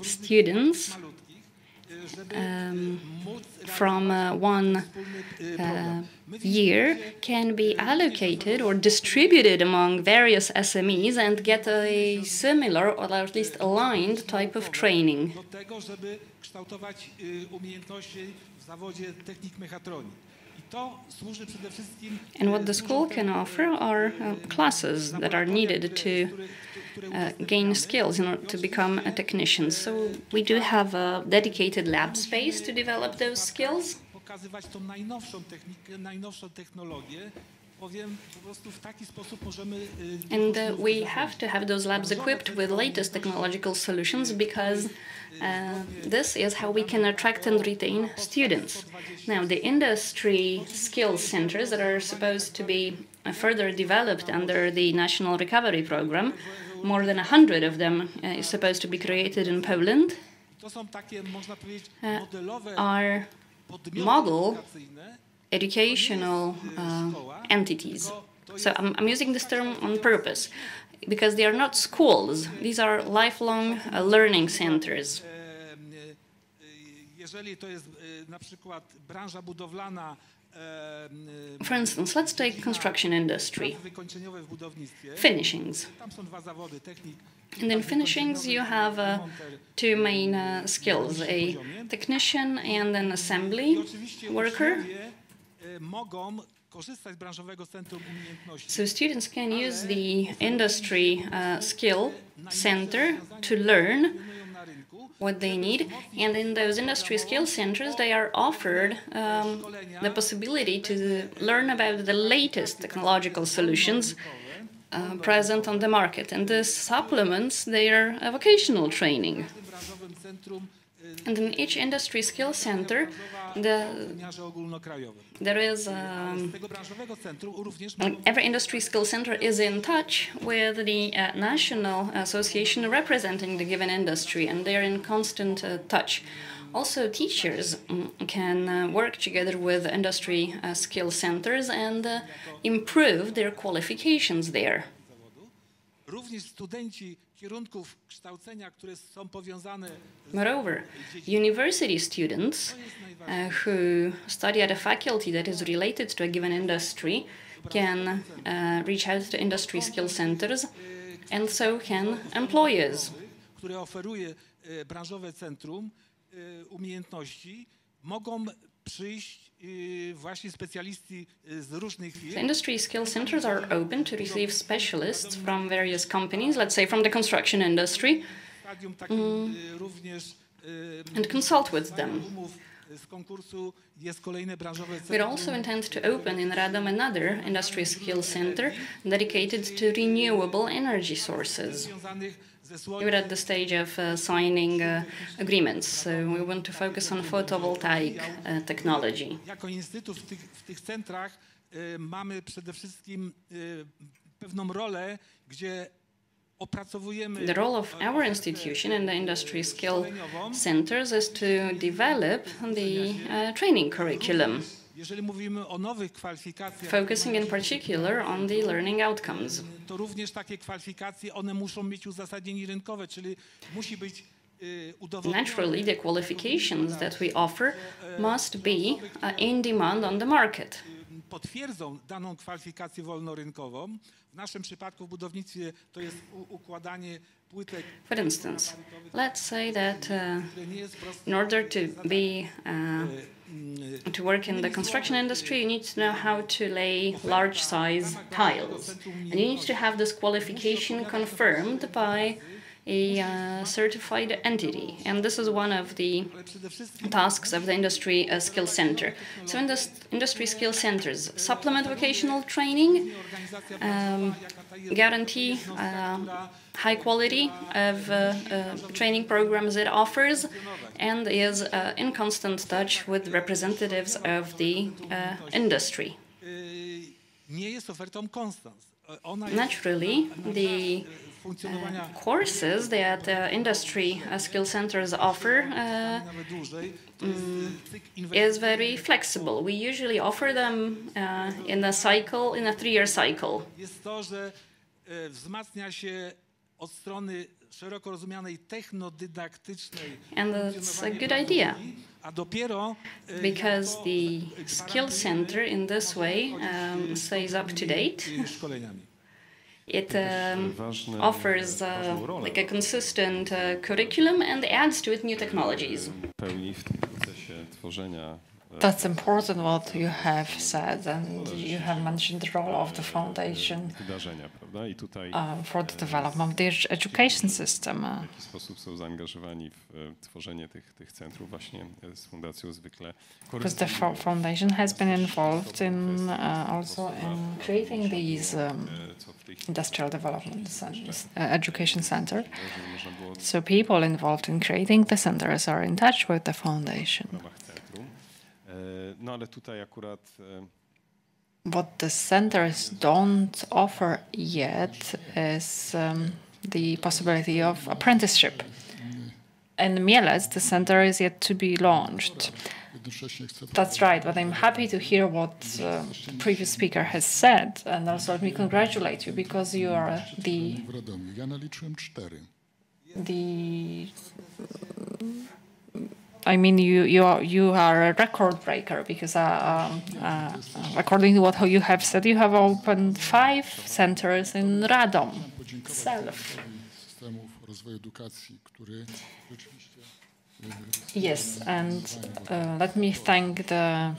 students from one year can be allocated or distributed among various SMEs and get a similar or at least aligned type of training. And what the school can offer are classes that are needed to gain skills in order to become a technician. So we do have a dedicated lab space to develop those skills. And we have to have those labs equipped with latest technological solutions because this is how we can attract and retain students. Now, the industry skills centers that are supposed to be further developed under the National Recovery Program, more than 100 of them is supposed to be created in Poland, are model educational entities. So I'm using this term on purpose because they are not schools. These are lifelong learning centers. For instance, let's take construction industry. Finishings. And in finishings, you have two main skills, a technician and an assembly worker. So students can use the industry skill center to learn what they need, and in those industry skill centers they are offered the possibility to learn about the latest technological solutions present on the market, and this supplements their vocational training. And in each industry skill center, there is every industry skill center is in touch with the national association representing the given industry, and they are in constant touch. Also, teachers can work together with industry skill centers and improve their qualifications there. Moreover, university students who study at a faculty that is related to a given industry can reach out to industry skill centers, and so can employers. przyjść właśnie specjaliści z różnych firm. The industry skill centers are open to receive specialists from various companies, let's say from the construction industry, and consult with them. We also intend to open in Radom another industry skill center dedicated to renewable energy sources. We're at the stage of signing agreements, so we want to focus on photovoltaic technology. Jako instytut w tych centrach mamy przede wszystkim pewną rolę, gdzie opracowujemy. The role of our institution in the industry skill centers is to develop the training curriculum, Jeżeli mówimy o nowych kwalifikacjach, focusing in particular on the learning outcomes. To również takie kwalifikacje, one muszą mieć uzasadnienie rynkowe, czyli musi być udowodnione. Naturally, the qualifications that we offer must be in demand on the market. Potwierdzą daną kwalifikację wolnorynkową. W naszym przypadku w budownictwie to jest układanie płytek. For instance, let's say that in order to be to work in the construction industry, you need to know how to lay large size tiles. And you need to have this qualification confirmed by a certified entity. And this is one of the tasks of the industry skill center. So in the industry skill centers, supplement vocational training, guarantee high quality of training programs it offers, and is in constant touch with representatives of the industry. Naturally, the courses that industry skill centers offer is very flexible. We usually offer them in a 3-year cycle. Od strony szeroko rozumianej technodydaktycznej. And that's a good idea, because the skill center in this way stays up to date. It offers like a consistent curriculum and adds to it new technologies. That's important what you have said, and you have mentioned the role of the foundation for the development of the education system. W jaki sposób są zaangażowani w tworzenie tych centrów właśnie z fundacją zwykle. Because the foundation has been involved in also in creating these industrial development education center. So people involved in creating the centers are in touch with the foundation. No ale tutaj akurat what the centers don't offer yet is the possibility of apprenticeship. In Mielec, the center is yet to be launched. That's right, but I'm happy to hear what the previous speaker has said, and also let me congratulate you, because you are the I mean, you are a record breaker, because according to what you have said, you have opened 5 centers in Radom itself. Yes, and let me thank the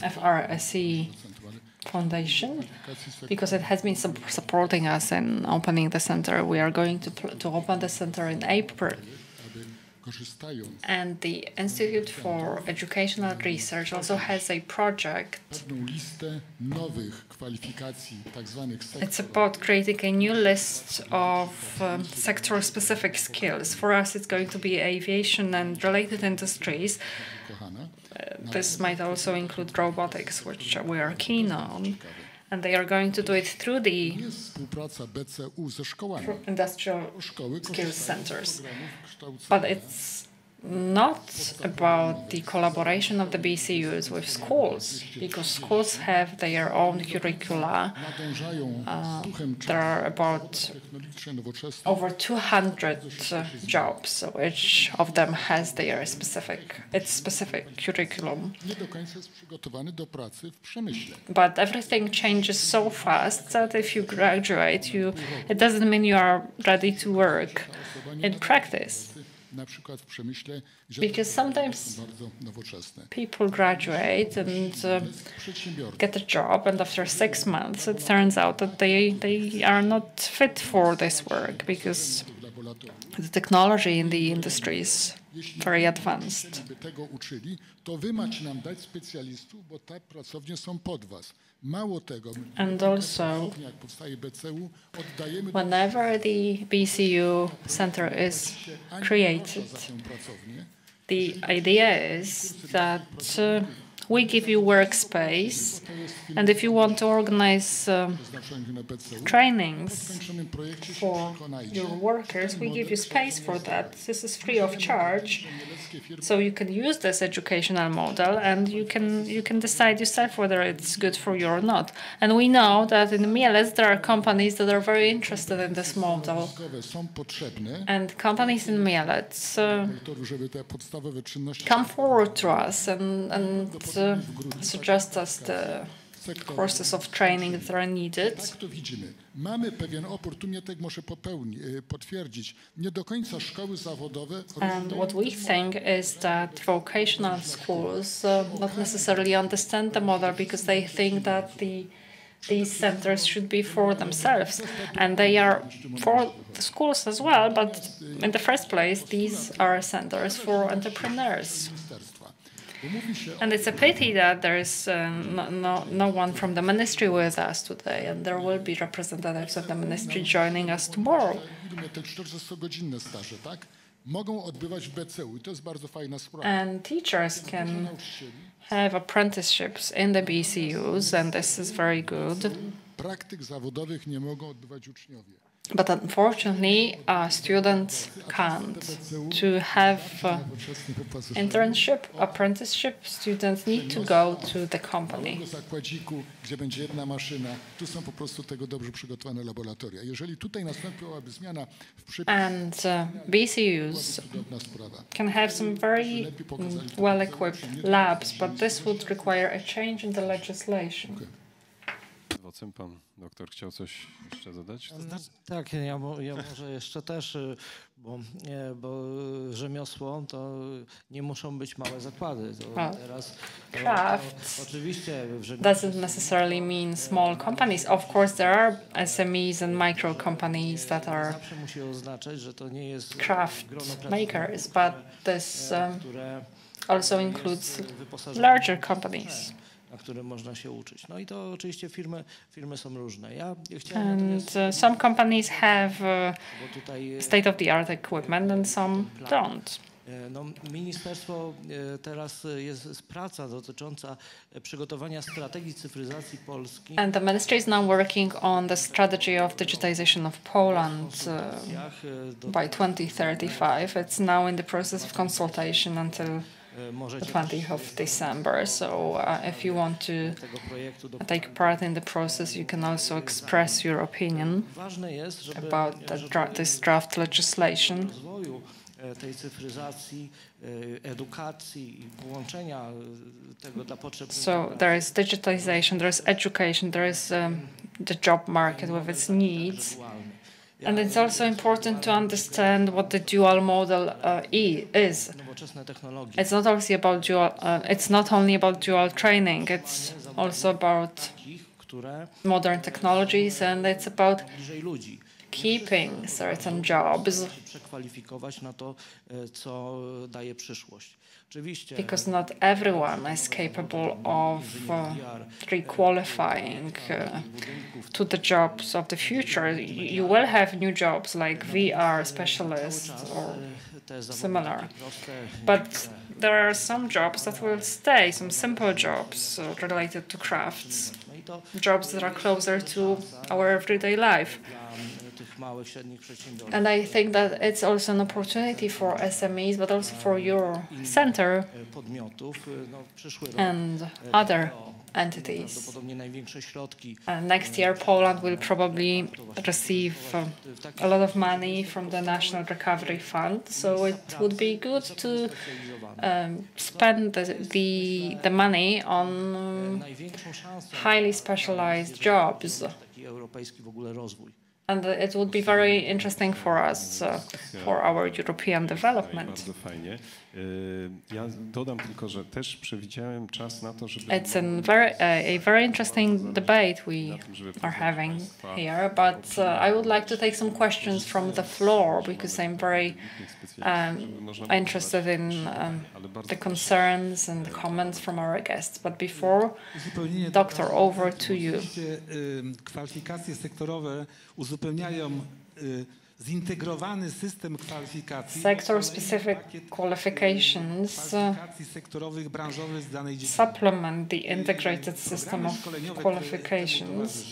FRSE Foundation, because it has been supporting us in opening the center. We are going to open the center in April. And the Institute for Educational Research also has a project. It's about creating a new list of sector-specific skills. For us, it's going to be aviation and related industries. This might also include robotics, which we are keen on. And they are going to do it through the industrial skills centers. But it's not about the collaboration of the BCUs with schools, because schools have their own curricula. There are about over 200 jobs, so each of them has their specific curriculum. But everything changes so fast that if you graduate, it doesn't mean you are ready to work in practice. Because sometimes people graduate and get a job, and after 6 months it turns out that they are not fit for this work because the technology in the industry is very advanced. And also, whenever the BCU center is created, the idea is that we give you workspace, and if you want to organize trainings for your workers, we give you space for that. This is free of charge, so you can use this educational model, and you can decide yourself whether it's good for you or not. And we know that in Mielec there are companies that are very interested in this model, and companies in Mielec come forward to us and suggest us the courses of training that are needed. And what we think is that vocational schools not necessarily understand the model because they think that these centers should be for themselves, and they are for the schools as well, but in the first place these are centers for entrepreneurs. And it's a pity that there is no one from the ministry with us today, and there will be representatives of the ministry joining us tomorrow. And teachers can have apprenticeships in the BCUs, and this is very good. But unfortunately, students can't. To have internship, apprenticeship, students need to go to the company. And BCUs can have some very well-equipped labs, but this would require a change in the legislation. Pan doktor chciał coś jeszcze dodać? Tak, ja może jeszcze też, bo rzemiosło to nie muszą być małe zakłady. Teraz oczywiście doesn't necessarily mean small companies. Of course there are SMEs and micro companies that are craft makers, but this also includes larger companies. Na którym można się uczyć. No i to oczywiście firmy są różne. And some companies have state-of-the-art equipment and some don't. No, ministerstwo teraz jest praca dotycząca przygotowania strategii cyfryzacji Polski. And the ministry is now working on the strategy of digitization of Poland by 2035. It's now in the process of consultation until the 20th of December. So if you want to take part in the process, you can also express your opinion about this draft legislation. So there is digitization, there is education, there is the job market with its needs. And it's also important to understand what the dual model is. It's not only about it's not only about dual training. It's also about modern technologies, and it's about keeping certain jobs. Because not everyone is capable of re-qualifying to the jobs of the future. You will have new jobs like VR specialists or similar. But there are some jobs that will stay, some simple jobs related to crafts, jobs that are closer to our everyday life. And I think that it's also an opportunity for SMEs, but also for your center and other entities. Next year, Poland will probably receive a lot of money from the National Recovery Fund, so it would be good to spend the money on highly specialized jobs. And it would be very interesting for us, for our European development. It's a very interesting debate we are having here, but I would like to take some questions from the floor because I'm very interested in the concerns and the comments from our guests. But before, Doctor, over to you. Kwalifikacje sektorowe uzupełniają zintegrowany system kwalifikacji. Sector-specific qualifications supplement the integrated system of qualifications.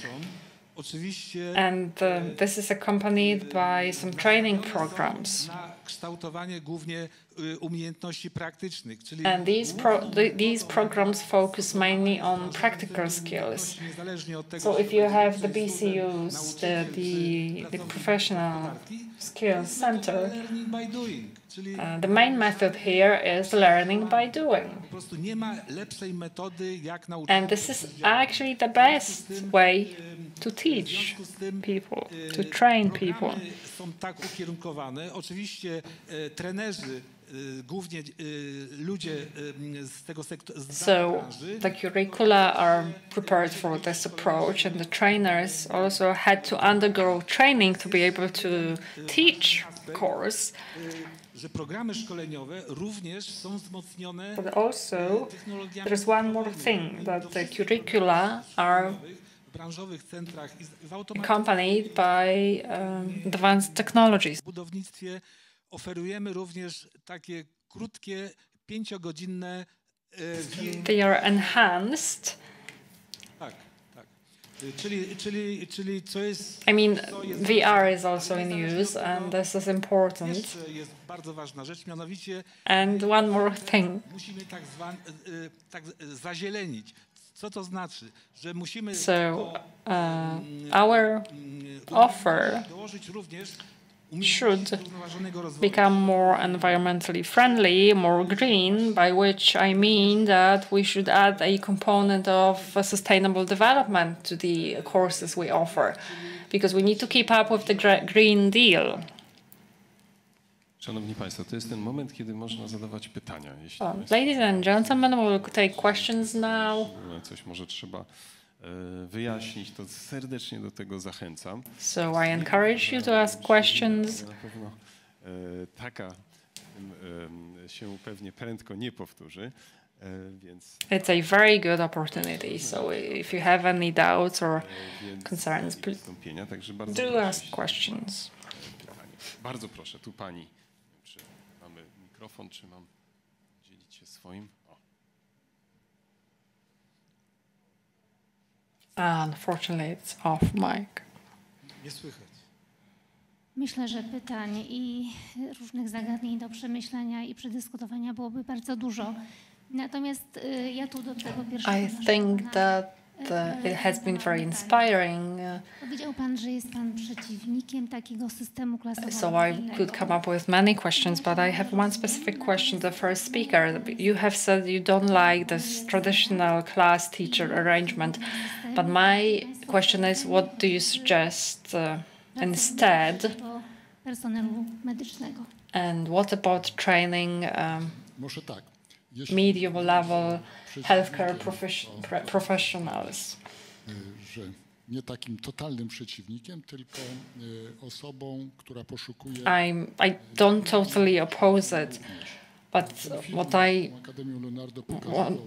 And this is accompanied by some training programs. And these programs focus mainly on practical skills. So if you have the BCUs, the Professional Skills Center, the main method here is learning by doing. And this is actually the best way to teach people, to train people. So the curricula are prepared for this approach, and the trainers also had to undergo training to be able to teach the course. But also, there's one more thing, that the curricula are accompanied by advanced technologies. They are enhanced. I mean, VR is also in use, and this is important. And one more thing. So, our offer should become more environmentally friendly, more green, by which I mean that we should add a component of sustainable development to the courses we offer, because we need to keep up with the Green Deal. Szanowni Państwo, to jest ten moment, kiedy można zadawać pytania. Ladies and gentlemen, we will take questions now. Coś może trzeba wyjaśnić, to serdecznie do tego zachęcam. So I encourage you to ask questions. Na pewno taka się pewnie prędko nie powtórzy. Więc it's a very good opportunity. So if you have any doubts or concerns, please do ask questions. Bardzo proszę, tu pani. Czy mamy mikrofon, czy mam dzielić się swoim? Unfortunately, it's off mic. Nie słychać. Myślę, że pytań i różnych zagadnień do przemyślenia i przedyskutowania byłoby bardzo dużo. Natomiast ja tu do tego pierwszego... I think that it has been very inspiring. Powiedział pan, że jest pan przeciwnikiem takiego systemu klasowego. So I could come up with many questions, but I have one specific question to the first speaker. You have said you don't like this traditional class teacher arrangement, but my question is, what do you suggest instead? Personelu medycznego. And what about training medium level healthcare professionals? Że nie takim totalnym przeciwnikiem, tylko osobą, która poszukuje. I don't totally oppose it, but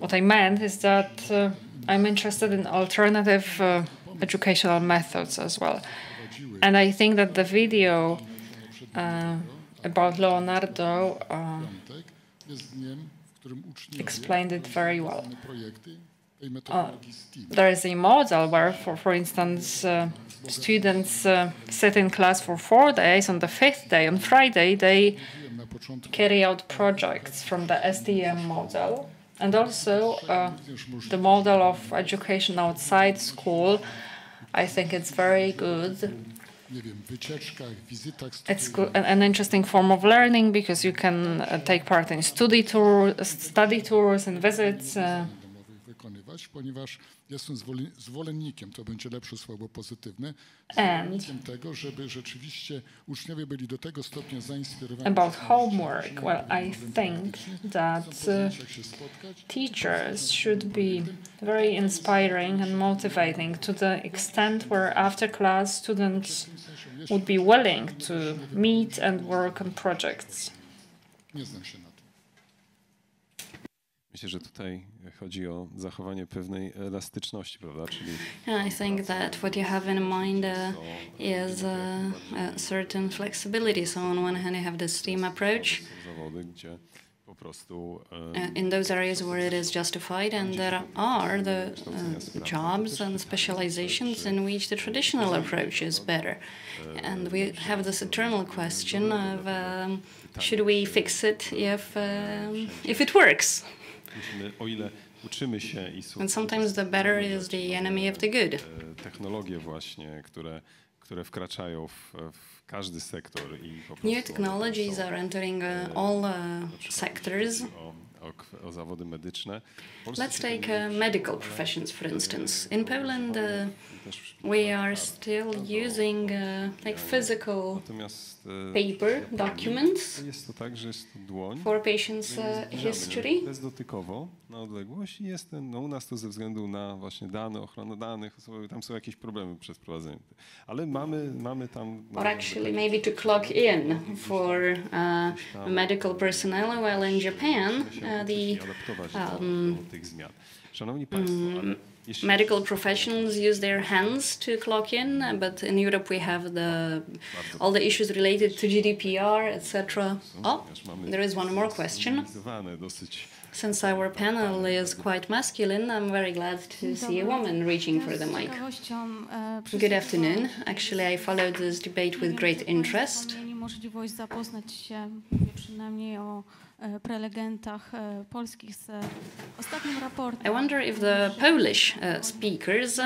what I meant is that I'm interested in alternative educational methods as well, and I think that the video about Leonardo explained it very well. There is a model where, for instance, students sit in class for 4 days. On the 5th day, on Friday, they carry out projects from the STM model. And also the model of education outside school, I think it's very good. It's good, an interesting form of learning, because you can take part in study tours and visits. realizować, ponieważ jestem zwolennikiem, to będzie lepsze słowo pozytywne, zwolennikiem tego, żeby rzeczywiście uczniowie byli do tego stopnia zainspirowani. About homework, well, I think that teachers should be very inspiring and motivating to the extent where after class students would be willing to meet and work on projects. Nie znam się na tym. Myślę, że tutaj chodzi o zachowanie pewnej elastyczności, prawda? Czyli I think that what you have in mind is a certain flexibility. So on one hand you have the STEAM approach. Zawody, gdzie po prostu in those areas where it is justified, and there are the jobs and specializations in which the traditional approach is better. And we have this eternal question of should we fix it if it works? o ile uczymy się i And sometimes the better is the enemy of the good. Technologie właśnie, które wkraczają w każdy sektor i po prostu new technologies are entering all sectors. O zawody medyczne. Let's take medical professions, for instance. In Poland, we are still using like physical paper documents for patients' history. Bezdotykowo, na odległość i jest u nas to ze względu na właśnie dane, ochronę danych, tam są jakieś problemy przed wprowadzeniem. Ale mamy tam... Or actually maybe to clock in for medical personnel, while in Japan medical professionals use their hands to clock in, but in Europe we have all the issues related to GDPR, etc. Oh, there is one more question. Since our panel is quite masculine, I'm very glad to see a woman reaching for the mic. Good afternoon. Actually, I followed this debate with great interest. Możliwość zapoznać się przynajmniej o prelegentach polskich z ostatnim raportem. I wonder if the Polish speakers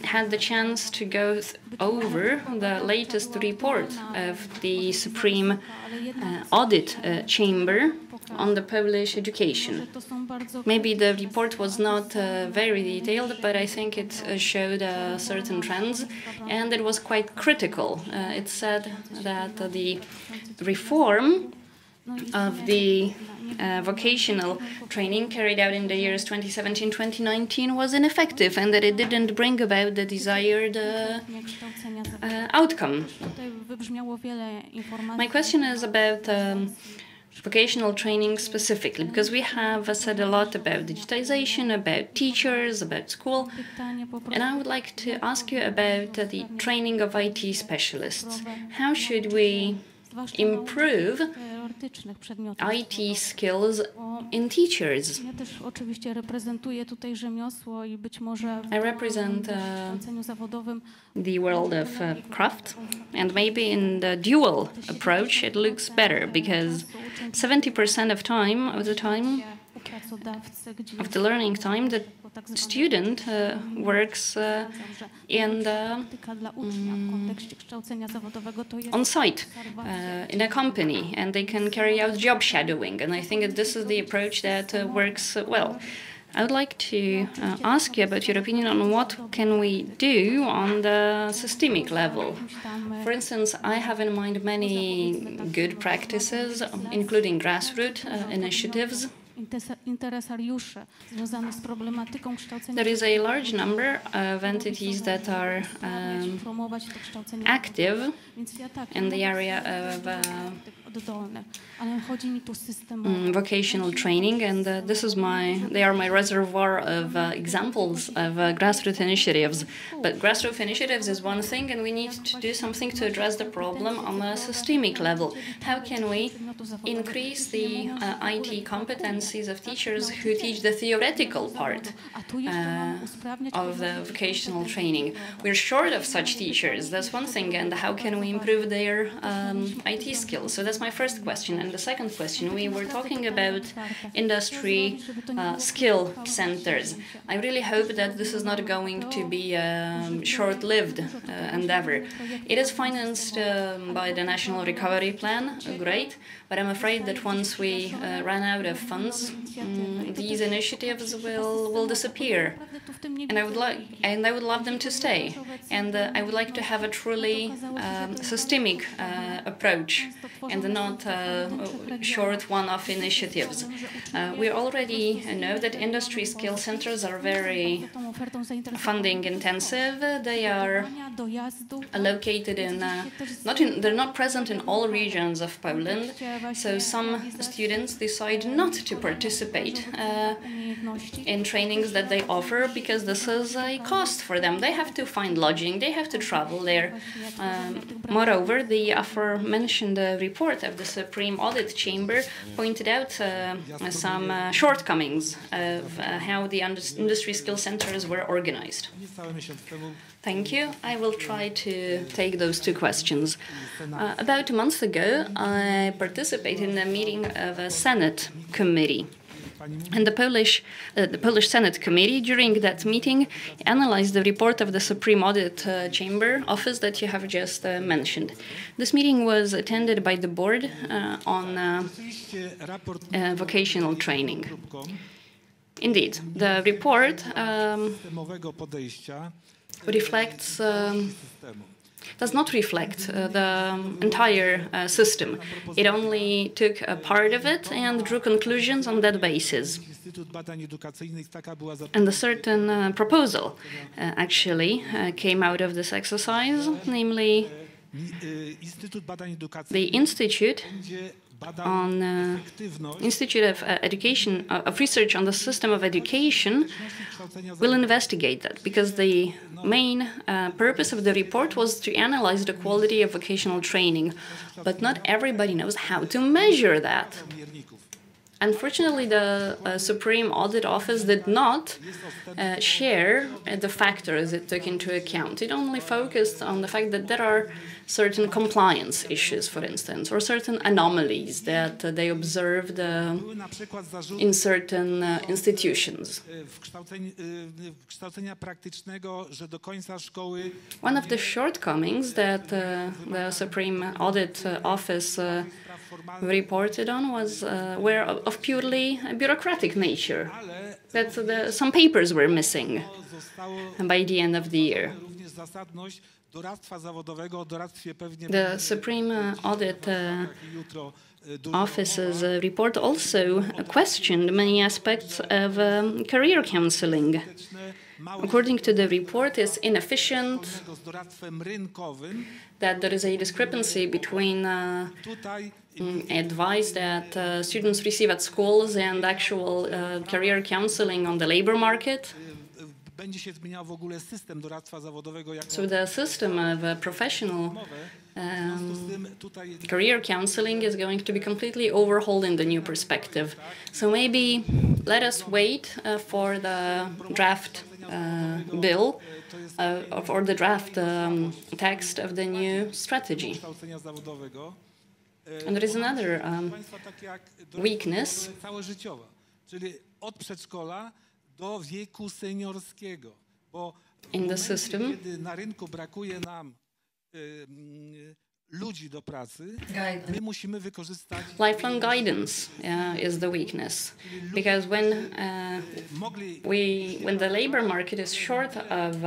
had the chance to go over the latest report of the Supreme Audit Chamber on the Polish education. Maybe the report was not very detailed, but I think it showed certain trends, and it was quite critical. It said that the reform of the vocational training carried out in the years 2017-2019 was ineffective, and that it didn't bring about the desired outcome. My question is about vocational training specifically, because we have said a lot about digitization, about teachers, about school, and I would like to ask you about the training of IT specialists. How should we improve IT skills in teachers? I represent the world of craft, and maybe in the dual approach it looks better, because 70% of the learning time, the student works on site in a company, and they can carry out job shadowing, and I think that this is the approach that works well. I would like to ask you about your opinion on what can we do on the systemic level. For instance, I have in mind many good practices, including grassroots initiatives. There is a large number of entities that are active in the area of vocational training, and they are my reservoir of examples of grassroots initiatives. But grassroots initiatives is one thing, and we need to do something to address the problem on a systemic level. How can we increase the IT competencies of teachers who teach the theoretical part of the vocational training? We're short of such teachers, that's one thing, and how can we improve their IT skills? So that's my first question. And the second question, we were talking about industry skill centers. I really hope that this is not going to be a short-lived endeavor. It is financed by the National Recovery Plan, great, But I'm afraid that once we run out of funds, these initiatives will disappear. And I would love them to stay. And I would like to have a truly systemic approach and not short one-off initiatives. We already know that industry skill centers are very funding intensive. They are located in, they're not present in all regions of Poland. So some students decide not to participate in trainings that they offer because this is a cost for them. They have to find lodging, they have to travel there. Moreover, the aforementioned report of the Supreme Audit Chamber pointed out some shortcomings of how the industry skill centers were organized. Thank you. I will try to take those two questions. About a month ago, I participated in a meeting of a Senate committee. And the Polish Senate Committee, during that meeting, analyzed the report of the Supreme Audit Chamber office that you have just mentioned. This meeting was attended by the board on vocational training. Indeed, the report does not reflect the entire system. It only took a part of it and drew conclusions on that basis. And a certain proposal actually came out of this exercise, namely the Institute of Education of Research on the System of Education will investigate that, because the main purpose of the report was to analyze the quality of vocational training, but not everybody knows how to measure that. Unfortunately, the Supreme Audit Office did not share the factors it took into account. It only focused on the fact that there are certain compliance issues, for instance, or certain anomalies that they observed in certain institutions. One of the shortcomings that the Supreme Audit Office reported on were of purely bureaucratic nature, that some papers were missing by the end of the year. The Supreme Audit Office's report also questioned many aspects of career counseling. According to the report, it's inefficient, that there is a discrepancy between advice that students receive at schools and actual career counseling on the labor market. So the system of professional career counseling is going to be completely overhauled in the new perspective. So maybe let us wait for the draft bill or the draft text of the new strategy. And there is another weakness. In the system, lifelong guidance is the weakness, because when the labor market is short of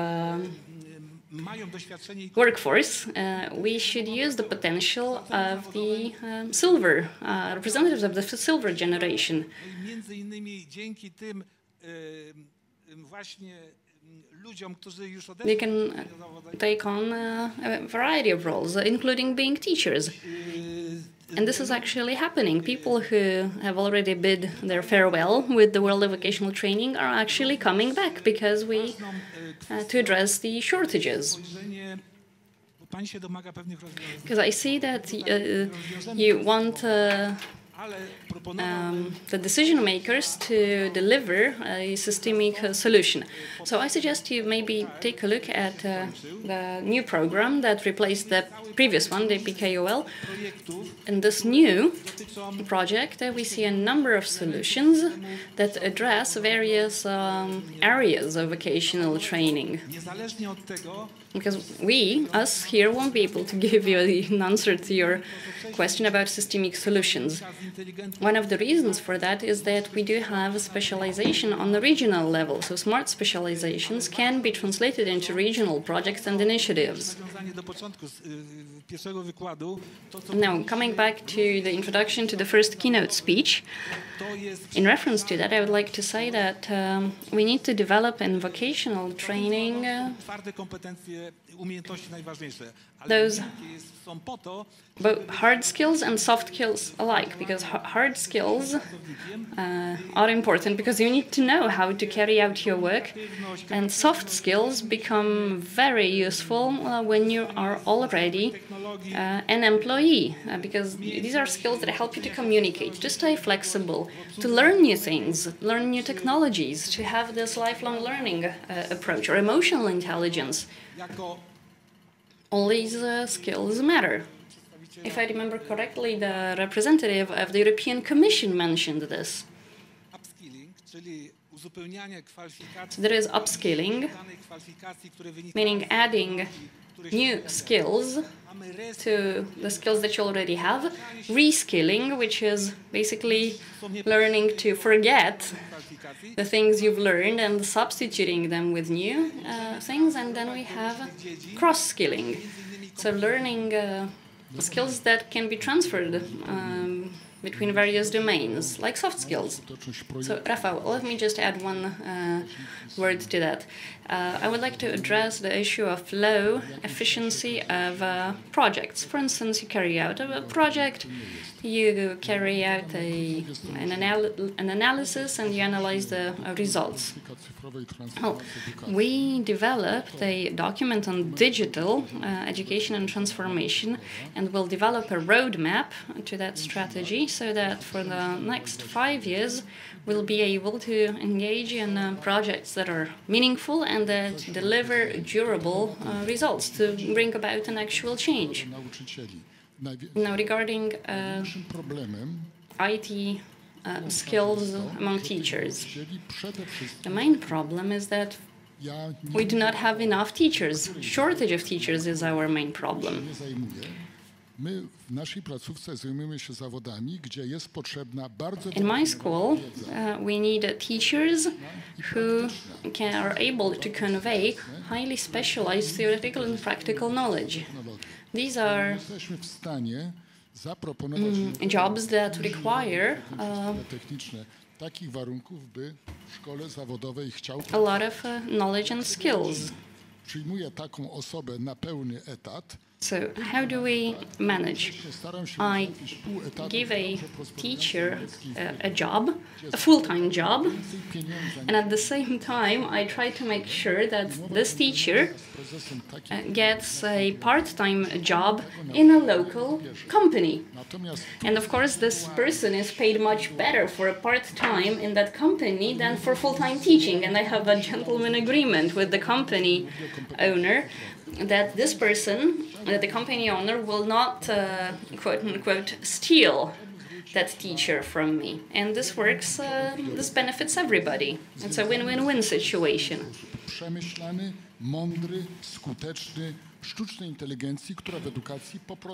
workforce, we should use the potential of the silver representatives of the silver generation. They can take on a variety of roles, including being teachers. And this is actually happening. People who have already bid their farewell with the world of vocational training are actually coming back because to address the shortages. Because I see that you want the decision makers to deliver a systemic solution. So I suggest you maybe take a look at the new program that replaced the previous one, the PKOL. In this new project, we see a number of solutions that address various areas of vocational training. Because us here, won't be able to give you an answer to your question about systemic solutions. One of the reasons for that is that we do have a specialization on the regional level, so smart specializations can be translated into regional projects and initiatives. Now, coming back to the introduction to the first keynote speech, in reference to that, I would like to say that we need to develop in vocational training those both hard skills and soft skills alike, because hard skills are important because you need to know how to carry out your work, and soft skills become very useful when you are already an employee, because these are skills that help you to communicate, to stay flexible, to learn new things, learn new technologies, to have this lifelong learning approach, or emotional intelligence. All these skills matter. If I remember correctly, the representative of the European Commission mentioned this. So there is upskilling, meaning adding new skills to the skills that you already have. Reskilling, which is basically learning to forget the things you've learned and substituting them with new things. And then we have cross-skilling, so learning skills that can be transferred between various domains, like soft skills. So, Rafał, let me just add one word to that. I would like to address the issue of low efficiency of projects. For instance, you carry out a project, you carry out an analysis, and you analyze the results. Well, we developed a document on digital education and transformation, and will develop a roadmap to that strategy so that for the next 5 years we'll be able to engage in projects that are meaningful and that deliver durable results to bring about an actual change. Now, regarding IT skills among teachers, the main problem is that we do not have enough teachers. Shortage of teachers is our main problem. In my school, we need teachers who are able to convey highly specialized theoretical and practical knowledge. These are jobs that require a lot of knowledge and skills. So how do we manage? I give a teacher a job, a full-time job, and at the same time I try to make sure that this teacher gets a part-time job in a local company. And of course this person is paid much better for a part-time in that company than for full-time teaching, and I have a gentleman agreement with the company owner that this person, the company owner, will not quote-unquote steal that teacher from me. And this works, this benefits everybody. It's a win-win-win situation.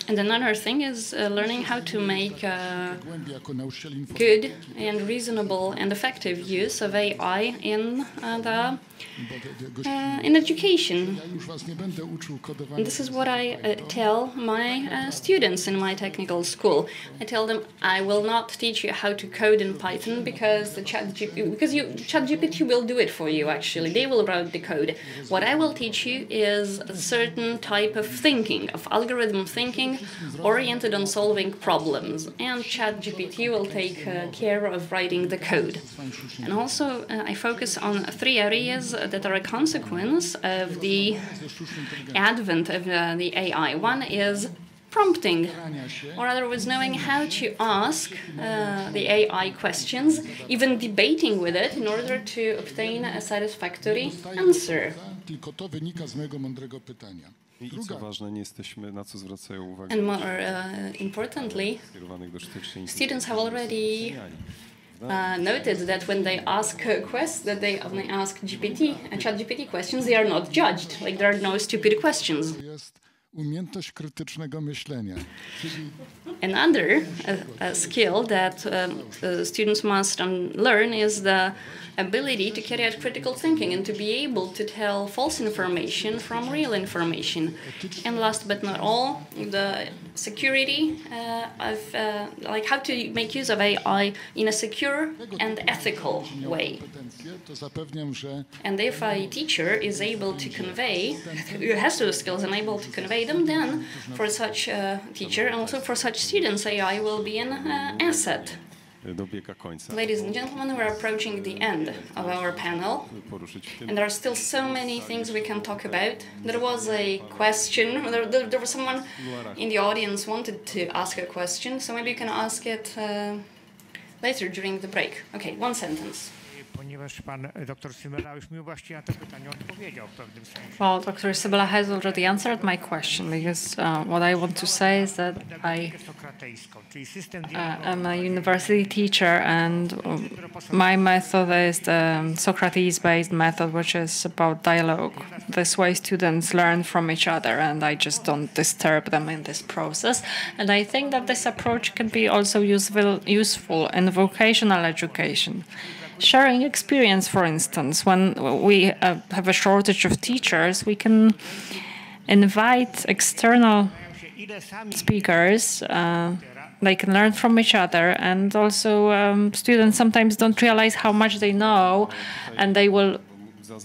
And another thing is learning how to make good and reasonable and effective use of AI in education. And this is what I tell my students in my technical school. I tell them, I will not teach you how to code in Python because ChatGPT will do it for you, actually. They will write the code. What I will teach you is a certain type of thinking, of algorithm thinking, oriented on solving problems. And ChatGPT will take care of writing the code. And also, I focus on 3 areas that are a consequence of the advent of the AI. One is prompting, or in other words, knowing how to ask the AI questions, even debating with it in order to obtain a satisfactory answer. And more importantly, students have already noted that when they ask ChatGPT questions, they are not judged. Like there are no stupid questions. Another skill that students must learn is the ability to carry out critical thinking and to be able to tell false information from real information. And last but not all, the security of like how to make use of AI in a secure and ethical way. And if a teacher is able to convey, has those skills and able to convey them, then for such a teacher and also for such students, AI will be an asset. Ladies and gentlemen, we're approaching the end of our panel, and there are still so many things we can talk about. There was a question, there was someone in the audience wanted to ask a question, so maybe you can ask it later during the break. Okay, one sentence. Well, Dr. Symela has already answered my question, because what I want to say is that I am a university teacher, and my method is the Socrates-based method, which is about dialogue. This way students learn from each other, and I just don't disturb them in this process. And I think that this approach can be also useful in vocational education. Sharing experience, for instance, when we have a shortage of teachers, we can invite external speakers. They can learn from each other, and also students sometimes don't realize how much they know, and they will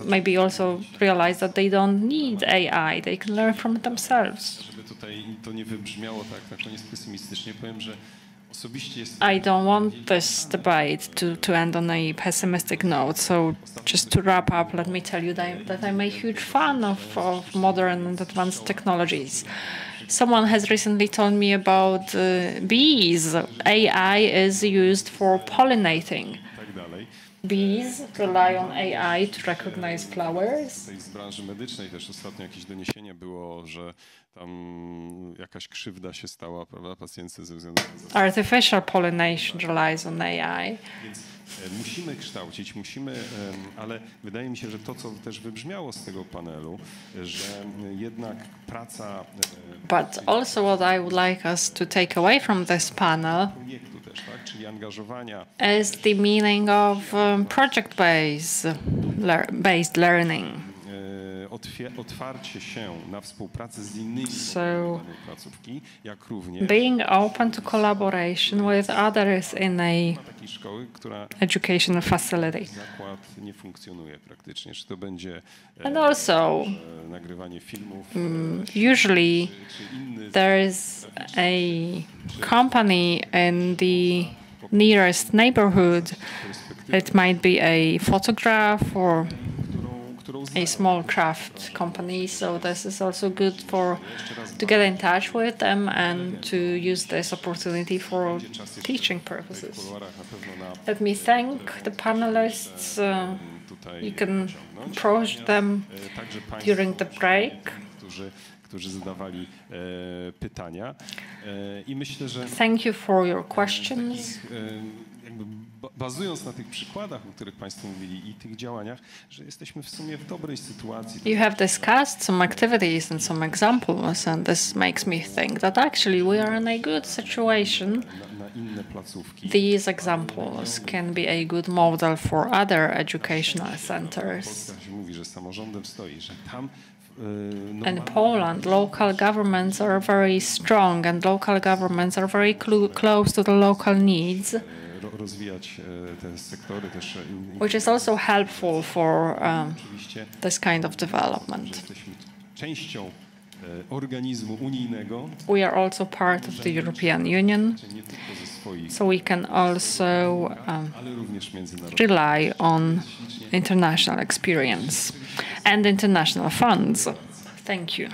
maybe also realize that they don't need AI. They can learn from it themselves. I don't want this debate to end on a pessimistic note. So just to wrap up, let me tell you that I'm a huge fan of modern and advanced technologies. Someone has recently told me about bees. AI is used for pollinating. Bees rely on AI to recognize flowers. Z branży medycznej też ostatnio jakieś doniesienie było, że tam jakaś krzywda się stała, prawda, pacjentce ze względu na... Artificial pollination relies on AI. Więc musimy kształcić, ale wydaje mi się, że to, co też wybrzmiało z tego panelu, że jednak praca... But also what I would like us to take away from this panel is the meaning of project-based learning. Otwarcie się na współpracę z innymi placówki, jak również being open to collaboration with others in a educational facility. Zakład nie funkcjonuje praktycznie, czy to będzie and also nagrywanie filmów. Usually there is a company in the nearest neighborhood. It might be a photograph or a small craft company, so this is also good to get in touch with them and to use this opportunity for teaching purposes. Let me thank the panelists. You can approach them during the break. Którzy zadawali pytania. I myślę, że thank you for your questions. Bazując na tych przykładach, o których Państwo mówili, i tych działaniach, że jesteśmy w sumie w dobrej sytuacji. You have discussed some activities and some examples, and this makes me think that actually we are in a good situation. These examples can be a good model for other educational centers. Mówi, że samorządem stoi, że tam in Poland, local governments are very strong, and local governments are very close to the local needs, which is also helpful for this kind of development. We are also part of the European Union, so we can also rely on international experience and international funds. Thank you.